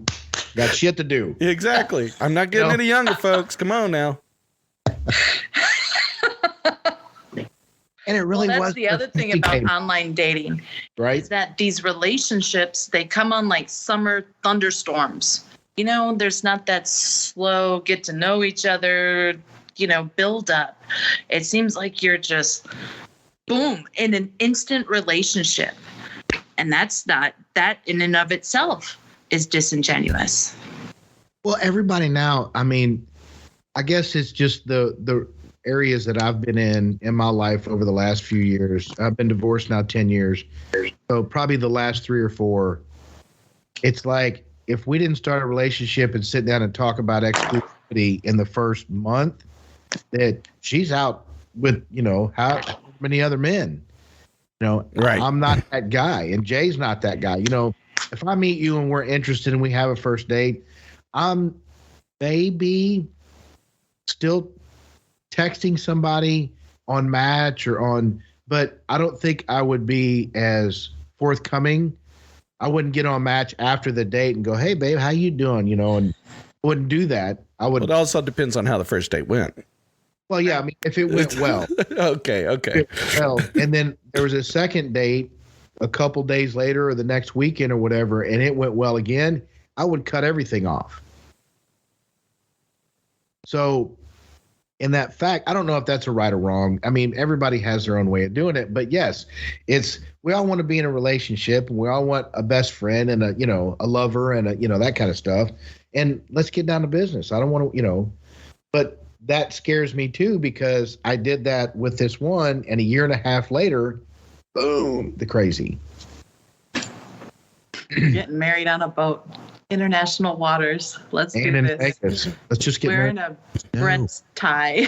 got shit to do. Exactly. I'm not getting any younger, folks. Come on now. And it really that's was. the other thing about online dating, right? Is that these relationships, they come on like summer thunderstorms. There's not that slow get to know each other, build up. It seems like you're just boom in an instant relationship. And that's not, that in and of itself is disingenuous. Well, everybody now, I mean, I guess it's just the areas that I've been in my life over the last few years. I've been divorced now 10 years. So probably the last 3 or 4, it's like if we didn't start a relationship and sit down and talk about exclusivity in the first month, that she's out with, how many other men. Right. I'm not that guy, and Jay's not that guy. If I meet you and we're interested and we have a first date, I'm maybe still texting somebody on Match but I don't think I would be as forthcoming. I wouldn't get on Match after the date and go, "Hey, babe, how you doing?" And I wouldn't do that. I would. It also depends on how the first date went. Well, yeah, I mean, if it went well. Okay. Well, and then there was a second date a couple days later or the next weekend or whatever, and it went well again, I would cut everything off. So in that fact, I don't know if that's a right or wrong. I mean, everybody has their own way of doing it, but yes, we all want to be in a relationship, and we all want a best friend and a lover and that kind of stuff. And let's get down to business. I don't want to, but that scares me too, because I did that with this one, and a year and a half later, boom, the crazy. Getting married on a boat. International waters. Let's do this. Vegas. Let's just get wearing married. a Brent's tie.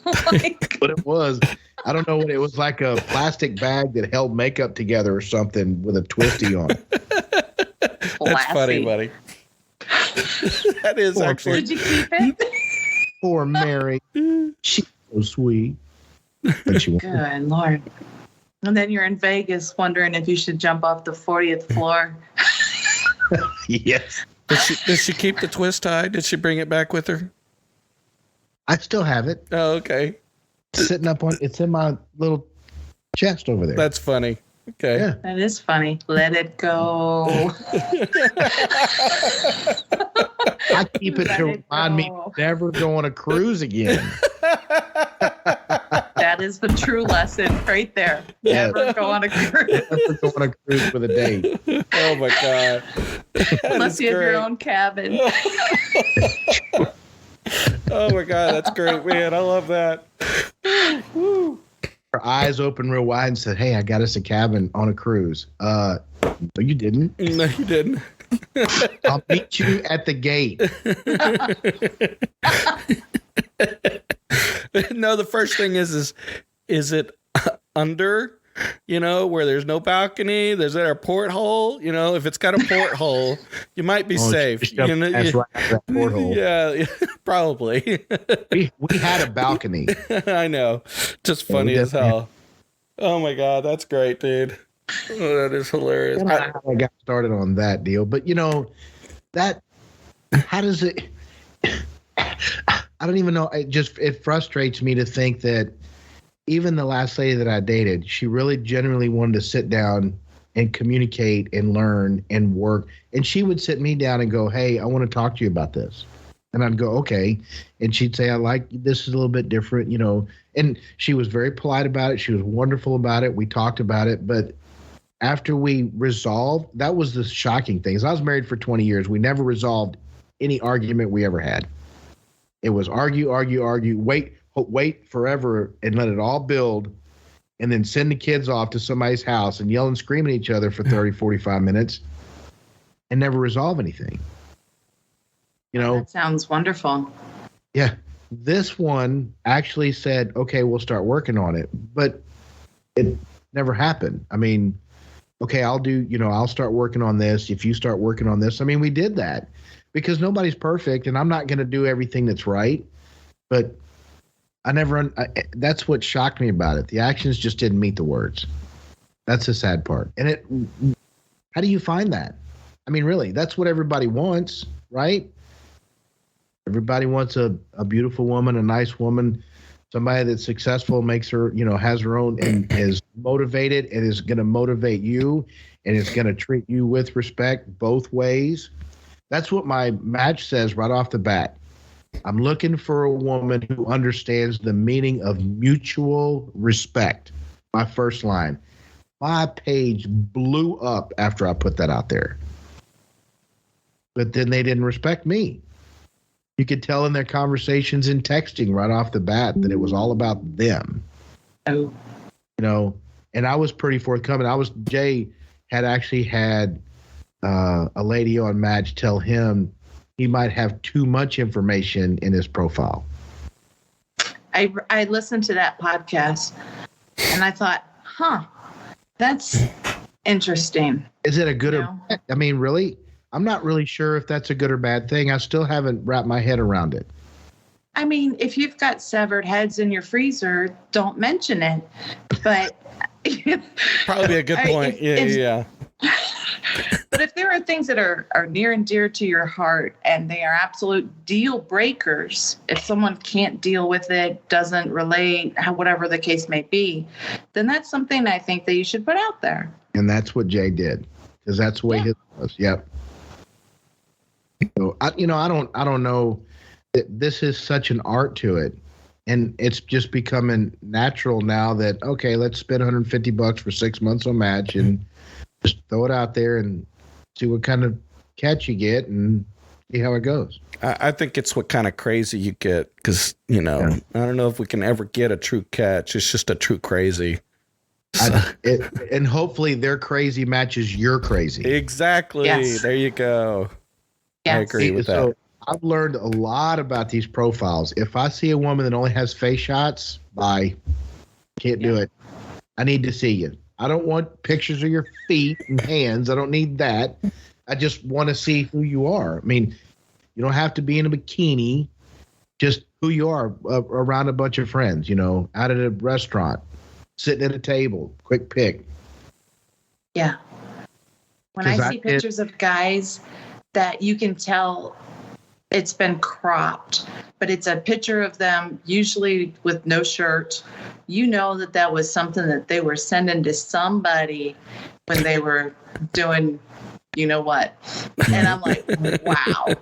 What it was, I don't know what it was, like a plastic bag that held makeup together or something with a twisty on it. That's funny, buddy. That is actually. Did you keep it? Poor Mary. She's so sweet. Good Lord. And then you're in Vegas wondering if you should jump off the 40th floor. Yes. Did she keep the twist tie? Did she bring it back with her? I still have it. Oh, okay. It's in my little chest over there. That's funny. Okay. Yeah. That is funny. Let it go. I keep it to remind me to never go on a cruise again. That is the true lesson right there. Never go on a cruise. Never go on a cruise with a date. Oh my God. Unless you have your own cabin. Oh my God, that's great, man. I love that. Woo. Her eyes opened real wide and said, "Hey, I got us a cabin on a cruise." No, you didn't. No, you didn't. I'll meet you at the gate. No, the first thing is it under, where there's no balcony? There's there a porthole? If it's got a porthole, you might be safe. That's right, that porthole. Yeah, probably. we had a balcony. I know. Just funny as hell. Oh my God, that's great, dude. Oh, that is hilarious. I don't know how I got started on that deal, but how does it? I don't even know. It frustrates me to think that even the last lady that I dated, she really genuinely wanted to sit down and communicate and learn and work. And she would sit me down and go, "Hey, I want to talk to you about this." And I'd go, "Okay." And she'd say, "I like this is a little bit different, And she was very polite about it. She was wonderful about it. We talked about it. But after we resolved, that was the shocking thing. I was married for 20 years. We never resolved any argument we ever had. It was argue, wait forever and let it all build, and then send the kids off to somebody's house and yell and scream at each other for 30, 45 minutes and never resolve anything. That sounds wonderful. Yeah. This one actually said, okay, we'll start working on it, but it never happened. I mean, okay, I'll start working on this if you start working on this. I mean, we did that because nobody's perfect, and I'm not going to do everything that's right, but that's what shocked me about it. The actions just didn't meet the words. That's the sad part. And how do you find that? I mean, really, that's what everybody wants, right? Everybody wants a beautiful woman, a nice woman, somebody that's successful, makes her, has her own, and is motivated and is going to motivate you and is going to treat you with respect both ways. That's what my match says right off the bat. I'm looking for a woman who understands the meaning of mutual respect. My first line. My page blew up after I put that out there. But then they didn't respect me. You could tell in their conversations and texting right off the bat that it was all about them. Oh. And I was pretty forthcoming. Jay had actually had a lady on Madge tell him he might have too much information in his profile. I listened to that podcast and I thought, that's interesting. Is it a good or bad? I mean, really? I'm not really sure if that's a good or bad thing. I still haven't wrapped my head around it. I mean, if you've got severed heads in your freezer, don't mention it. But probably a good point. Yeah. But if there are things that are near and dear to your heart and they are absolute deal breakers, if someone can't deal with it, doesn't relate, whatever the case may be, then that's something I think that you should put out there. And that's what Jay did, because that's the way his was. Yep. So I don't know. This is such an art to it, and it's just becoming natural now that okay, let's spend $150 for 6 months on Match and just throw it out there and see what kind of catch you get and see how it goes. I think it's what kind of crazy you get because I don't know if we can ever get a true catch. It's just a true crazy. And hopefully their crazy matches your crazy. Exactly. Yes. There you go. Yes. I agree with that. So I've learned a lot about these profiles. If I see a woman that only has face shots, bye. Can't do it. I need to see you. I don't want pictures of your feet and hands. I don't need that. I just want to see who you are. I mean, you don't have to be in a bikini. Just who you are around a bunch of friends, out at a restaurant, sitting at a table, quick pic. Yeah. When I see pictures of guys that you can tell it's been cropped, but it's a picture of them usually with no shirt. That was something that they were sending to somebody when they were doing, what. And I'm like, wow,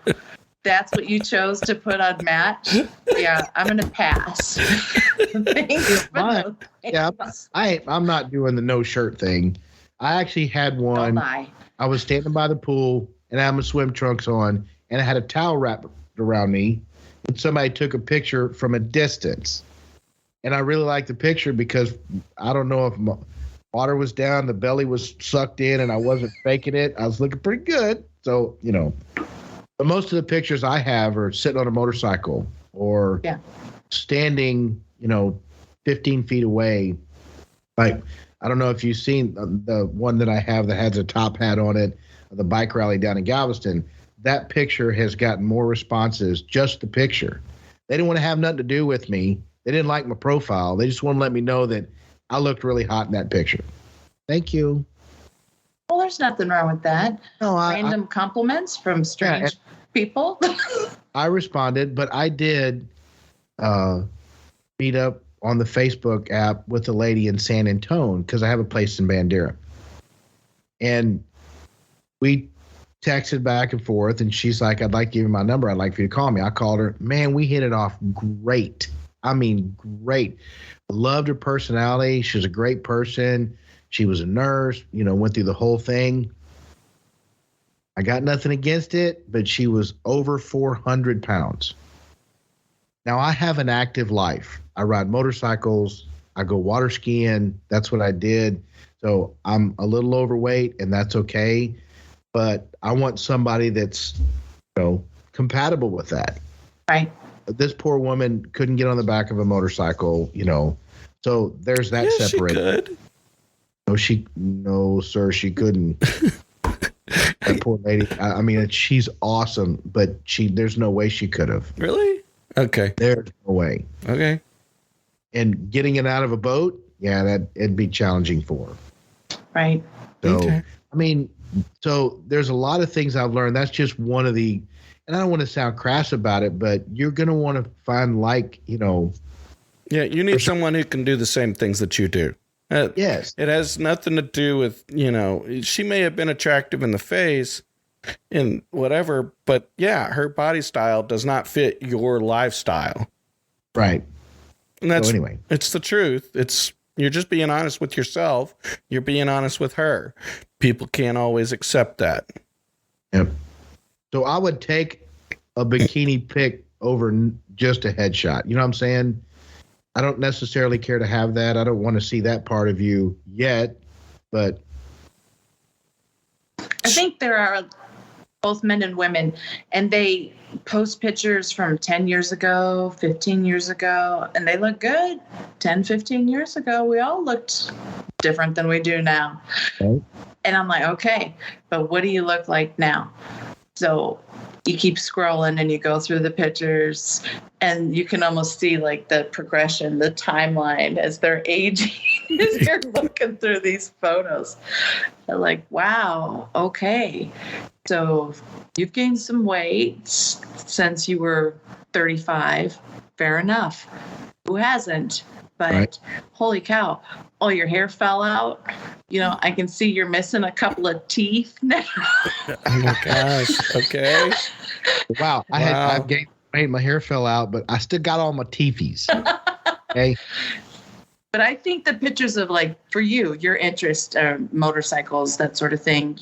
that's what you chose to put on Match? Yeah, I'm going to pass. Thank you for I'm not doing the no shirt thing. I actually had one. I was standing by the pool and I had my swim trunks on and I had a towel wrapped around me and somebody took a picture from a distance. And I really liked the picture because I don't know if my water was down, the belly was sucked in and I wasn't faking it. I was looking pretty good. So, but most of the pictures I have are sitting on a motorcycle or standing, 15 feet away. Like, I don't know if you've seen the one that I have that has a top hat on it, the bike rally down in Galveston. That picture has gotten more responses, just the picture. They didn't want to have nothing to do with me. They didn't like my profile. They just want to let me know that I looked really hot in that picture. Thank you. Well, there's nothing wrong with that. No, Random compliments from strange people. I responded, but I did meet up on the Facebook app with a lady in San Antonio because I have a place in Bandera. And we texted back and forth, and she's like, I'd like to give you my number. I'd like for you to call me. I called her. Man, we hit it off great. I mean, great. I loved her personality. She was a great person. She was a nurse, went through the whole thing. I got nothing against it, but she was over 400 pounds. Now, I have an active life. I ride motorcycles. I go water skiing. That's what I did. So I'm a little overweight, and that's okay. But I want somebody that's, compatible with that. Right. this poor woman couldn't get on the back of a motorcycle, so there's that separate. She could. No, sir, she couldn't. That poor lady. I mean, she's awesome, but there's no way she could have. Really? Okay. There's no way. Okay. And getting it out of a boat, it'd be challenging for her. Right. So, Okay. I mean, there's a lot of things I've learned. That's just one of the, and I don't want to sound crass about it, but you're going to want to find Yeah, you need someone who can do the same things that you do. Yes. It has nothing to do with, she may have been attractive in the face and whatever, but her body style does not fit your lifestyle. Right. And that's, anyway, it's the truth. You're just being honest with yourself. You're being honest with her. People can't always accept that. Yep. So I would take a bikini pic over just a headshot. You know what I'm saying? I don't necessarily care to have that. I don't want to see that part of you yet, but I think there are both men and women, and they post pictures from 10 years ago, 15 years ago, and they look good. 10, 15 years ago, we all looked different than we do now. Okay. And I'm like, okay, but what do you look like now? So you keep scrolling and you go through the pictures and you can almost see like the progression, the timeline as they're aging as you're looking through these photos. I'm like, wow, okay. So you've gained some weight since you were 35. Fair enough. Who hasn't? But right. Holy cow. Oh, your hair fell out. I can see you're missing a couple of teeth now. Oh my gosh. Okay. Wow. I've gained weight, my hair fell out, but I still got all my teethies. Okay. But I think the pictures of for you, your interest, motorcycles, that sort of thing,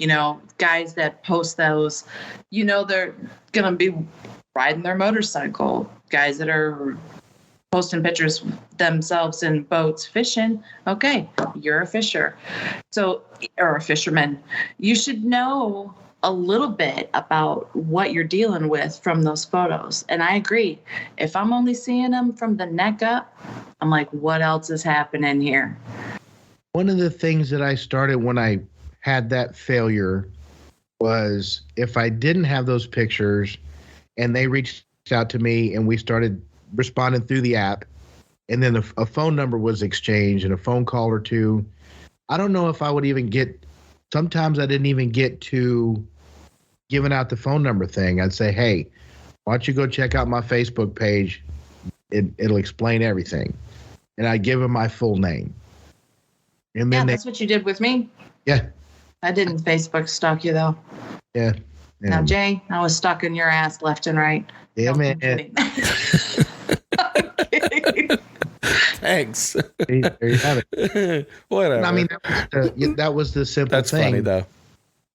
guys that post those, they're going to be riding their motorcycle. Guys that are posting pictures themselves in boats fishing. Okay, you're a fisher. Or a fisherman. You should know a little bit about what you're dealing with from those photos. And I agree. If I'm only seeing them from the neck up, I'm like, what else is happening here? One of the things that I started when I had that failure was if I didn't have those pictures and they reached out to me and we started responding through the app, and then a phone number was exchanged and a phone call or two, I don't know if I would even sometimes I didn't even get to giving out the phone number thing. I'd say, hey, why don't you go check out my Facebook page? It'll explain everything. And I'd give them my full name. And then that's what you did with me. Yeah. I didn't Facebook stalk you, though. Yeah. Now, Jay, I was stalking your ass left and right. Yeah, no, man. Thanks. There you have it. Whatever. I mean, that was the simple That's thing. funny, though.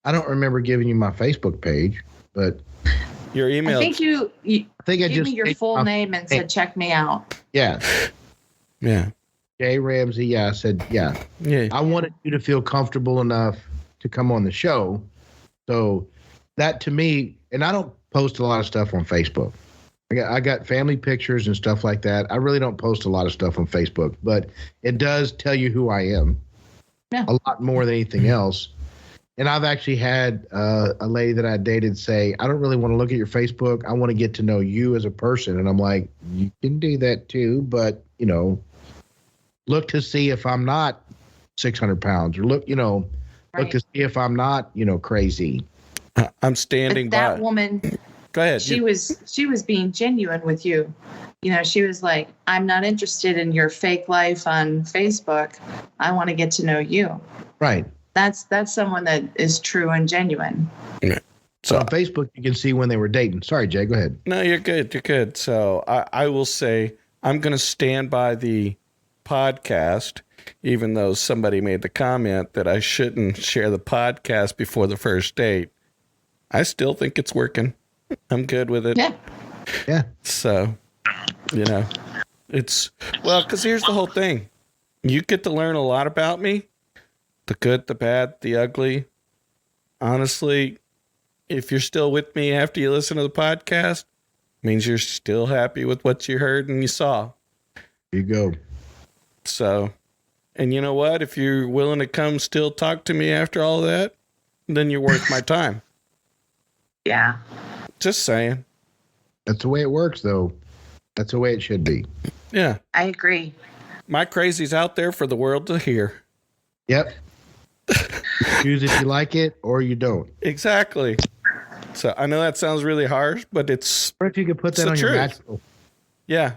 I don't remember giving you my Facebook page, but your email. I think you I gave just me your full name and said, check me out. Yeah. Yeah. Jay Ramsey. Yeah. I said, yeah. Yeah. I wanted you to feel comfortable enough to come on the show. So that to me, and I don't post a lot of stuff on Facebook. I got family pictures and stuff like that. I really don't post a lot of stuff on Facebook, but it does tell you who I am. Yeah. A lot more than anything else. And I've actually had a lady that I dated say, I don't really want to look at your Facebook. I want to get to know you as a person. And I'm like, you can do that too, but, look to see if I'm not 600 pounds or look to see if I'm not, crazy. I'm standing by. That woman, go ahead. she was being genuine with you. She was like, I'm not interested in your fake life on Facebook. I want to get to know you. Right. That's someone that is true and genuine. Yeah. So on Facebook, you can see when they were dating. Sorry, Jay, go ahead. No, you're good. You're good. So I will say I'm going to stand by the podcast, even though somebody made the comment that I shouldn't share the podcast before the first date. I still think it's working. I'm good with it. Yeah. Yeah. So, because here's the whole thing. You get to learn a lot about me. The good, the bad, the ugly. Honestly, if you're still with me after you listen to the podcast, Means you're still happy with what you heard and you saw. There you go. So, and you know what? If you're willing to come still talk to me after all that, then you're worth my time. Yeah. Just saying. That's the way it works, though. That's the way it should be. Yeah. I agree. My crazy's out there for the world to hear. Yep. Choose if you like it or you don't. Exactly. So I know that sounds really harsh, but it's... What if you could put that on your match profile? Yeah.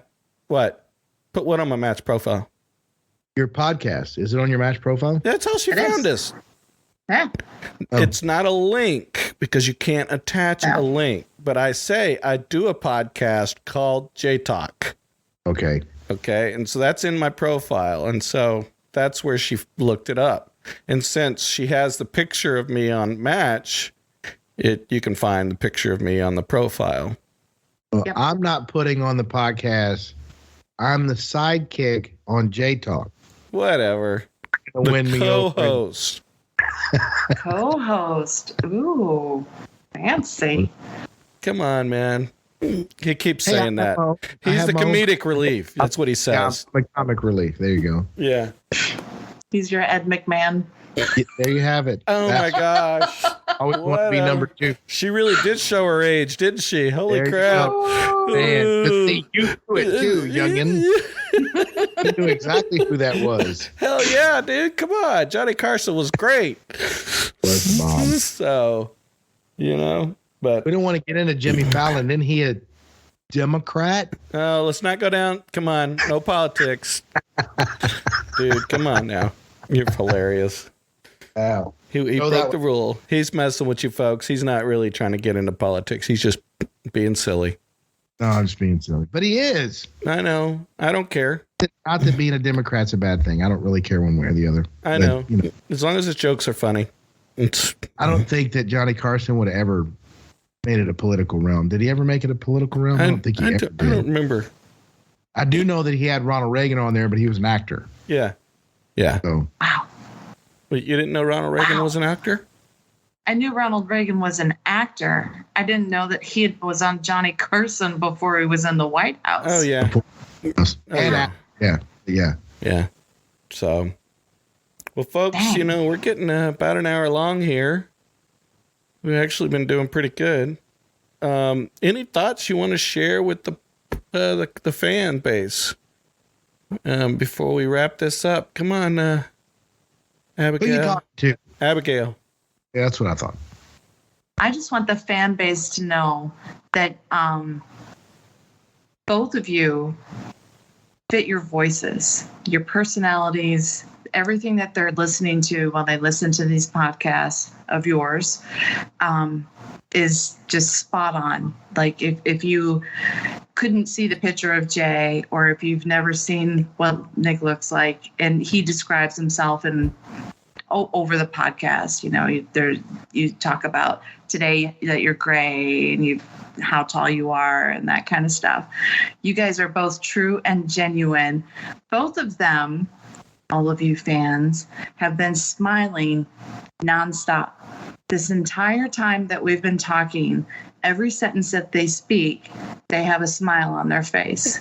What? Put what on my match profile? Your podcast. Is it on your match profile? That's how she found us. Yeah. Oh. It's not a link because you can't attach a link. But I say I do a podcast called Jaytalk. Okay. Okay. And so that's in my profile. And so that's where she looked it up. And since she has the picture of me on Match, you can find the picture of me on the profile. Well, Yep. I'm not putting on the podcast. I'm the sidekick on Jaytalk. Whatever. To win me over. Co-host. Co-host. Ooh, fancy. Come on, man. He keeps Hey, saying that. He's the comedic relief. That's what he says. Yeah, comic relief. There you go. Yeah. He's your Ed McMahon. There you have it. Oh my gosh. I always want to be number 2. She really did show her age, didn't she? Holy There you crap. Oh, Man, to see you do it too, youngin. You knew exactly who that was. Hell yeah, dude. Come on. Johnny Carson was great. Was Bob. So, but We don't want to get into Jimmy Fallon. Then he a Democrat. let's not go down. Come on. No politics. Dude, come on now. You're hilarious. Wow. He broke the rule. He's messing with you folks. He's not really trying to get into politics. He's just being silly. No, I'm just being silly. But he is. I know. I don't care. Not that being a Democrat's a bad thing. I don't really care one way or the other. I know. As long as his jokes are funny. I don't think that Johnny Carson would have ever made it a political realm. Did he ever make it a political realm? I don't think he ever did. I don't remember. I do know that he had Ronald Reagan on there, but he was an actor. Yeah. Yeah. So wow. Wait, you didn't know Ronald Reagan was an actor? I knew Ronald Reagan was an actor. I didn't know that he was on Johnny Carson before he was in the White House. Oh, yeah. Yeah. So, well, folks, Dang. we're getting about an hour long here. We've actually been doing pretty good. Any thoughts you want to share with the fan base before we wrap this up? Come on, Abigail. Who you talking to? Abigail. Yeah, that's what I thought. I just want the fan base to know that both of you fit your voices, your personalities, everything that they're listening to while they listen to these podcasts of yours is just spot on. Like if you couldn't see the picture of Jay, or if you've never seen what Nick looks like, and he describes himself in over the podcast, you talk about today that you're gray and how tall you are and that kind of stuff. You guys are both true and genuine. Both of them, all of you fans, have been smiling nonstop this entire time that we've been talking. Every sentence that they speak, they have a smile on their face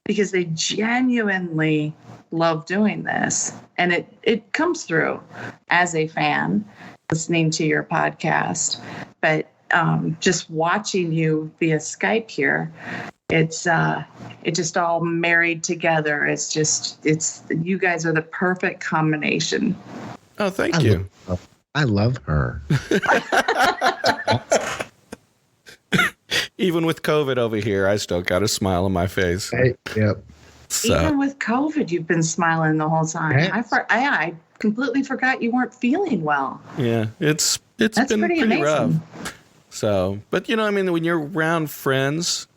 because they genuinely love doing this. And it comes through as a fan listening to your podcast. But just watching you via Skype here, it just all married together. It's you guys are the perfect combination. Oh, thank you. I love her. Even with COVID over here, I still got a smile on my face. Hey, yep. So, Even with COVID, you've been smiling the whole time. Yes. I completely forgot you weren't feeling well. yeah, it's That's been pretty pretty rough. amazing. So, but when you're around friends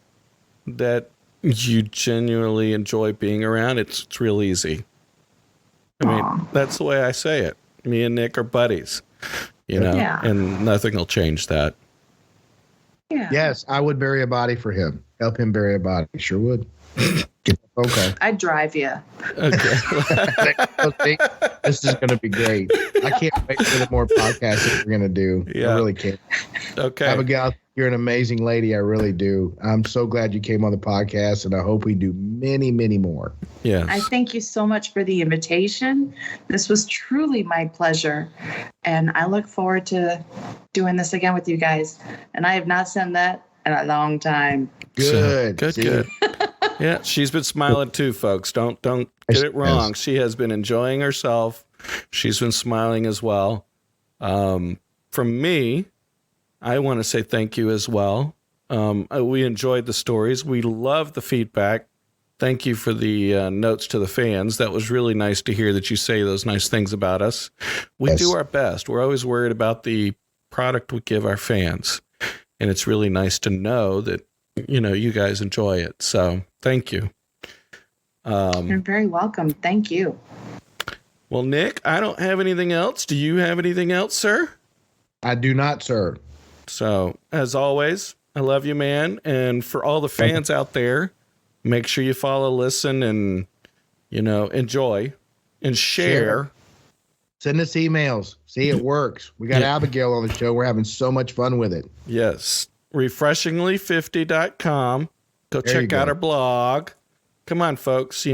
that you genuinely enjoy being around, it's real easy. I mean, Aw. that's the way I say it. Me and Nick are buddies, Yeah. and nothing will change that. Yeah. Yes, I would bury a body for him. Help him bury a body. Sure would. Okay. I'd drive you. Okay. This is going to be great. I can't wait for the more podcasts that we're going to do. Yeah. I really can't. Okay. Abigail, You're an amazing lady. I really do. I'm so glad you came on the podcast, and I hope we do many, many more. Yes. I thank you so much for the invitation. This was truly my pleasure. And I look forward to doing this again with you guys. And I have not said that in a long time. Good. So, good. Yeah, she's been smiling too, folks. Don't get it wrong. She has been enjoying herself. She's been smiling as well. From me, I want to say thank you as well. We enjoyed the stories. We love the feedback. Thank you for the notes to the fans. That was really nice to hear that you say those nice things about us. We do our best. We're always worried about the product we give our fans. And it's really nice to know that, you guys enjoy it. So thank you. You're very welcome. Thank you. Well, Nick, I don't have anything else. Do you have anything else, sir? I do not, sir. So, as always, I love you, man. And for all the fans out there, make sure you follow, listen, and, enjoy and share. Send us emails. See, it works. We got Abigail on the show. We're having so much fun with it. Yes. Refreshingly50.com. Go check out our blog. Come on, folks,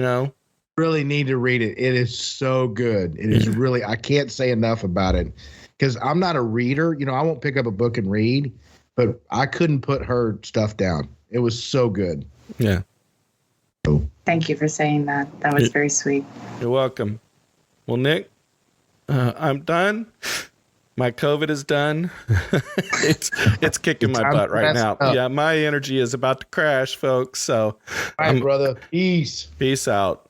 Really need to read it. It is so good. It is really, I can't say enough about it. Because I'm not a reader. I won't pick up a book and read, but I couldn't put her stuff down. It was so good. Yeah. Thank you for saying that. That was very sweet. You're welcome. Well, Nick, I'm done. My COVID is done. it's kicking my butt right now. Yeah, my energy is about to crash, folks. So, all right, brother. Peace. Peace out.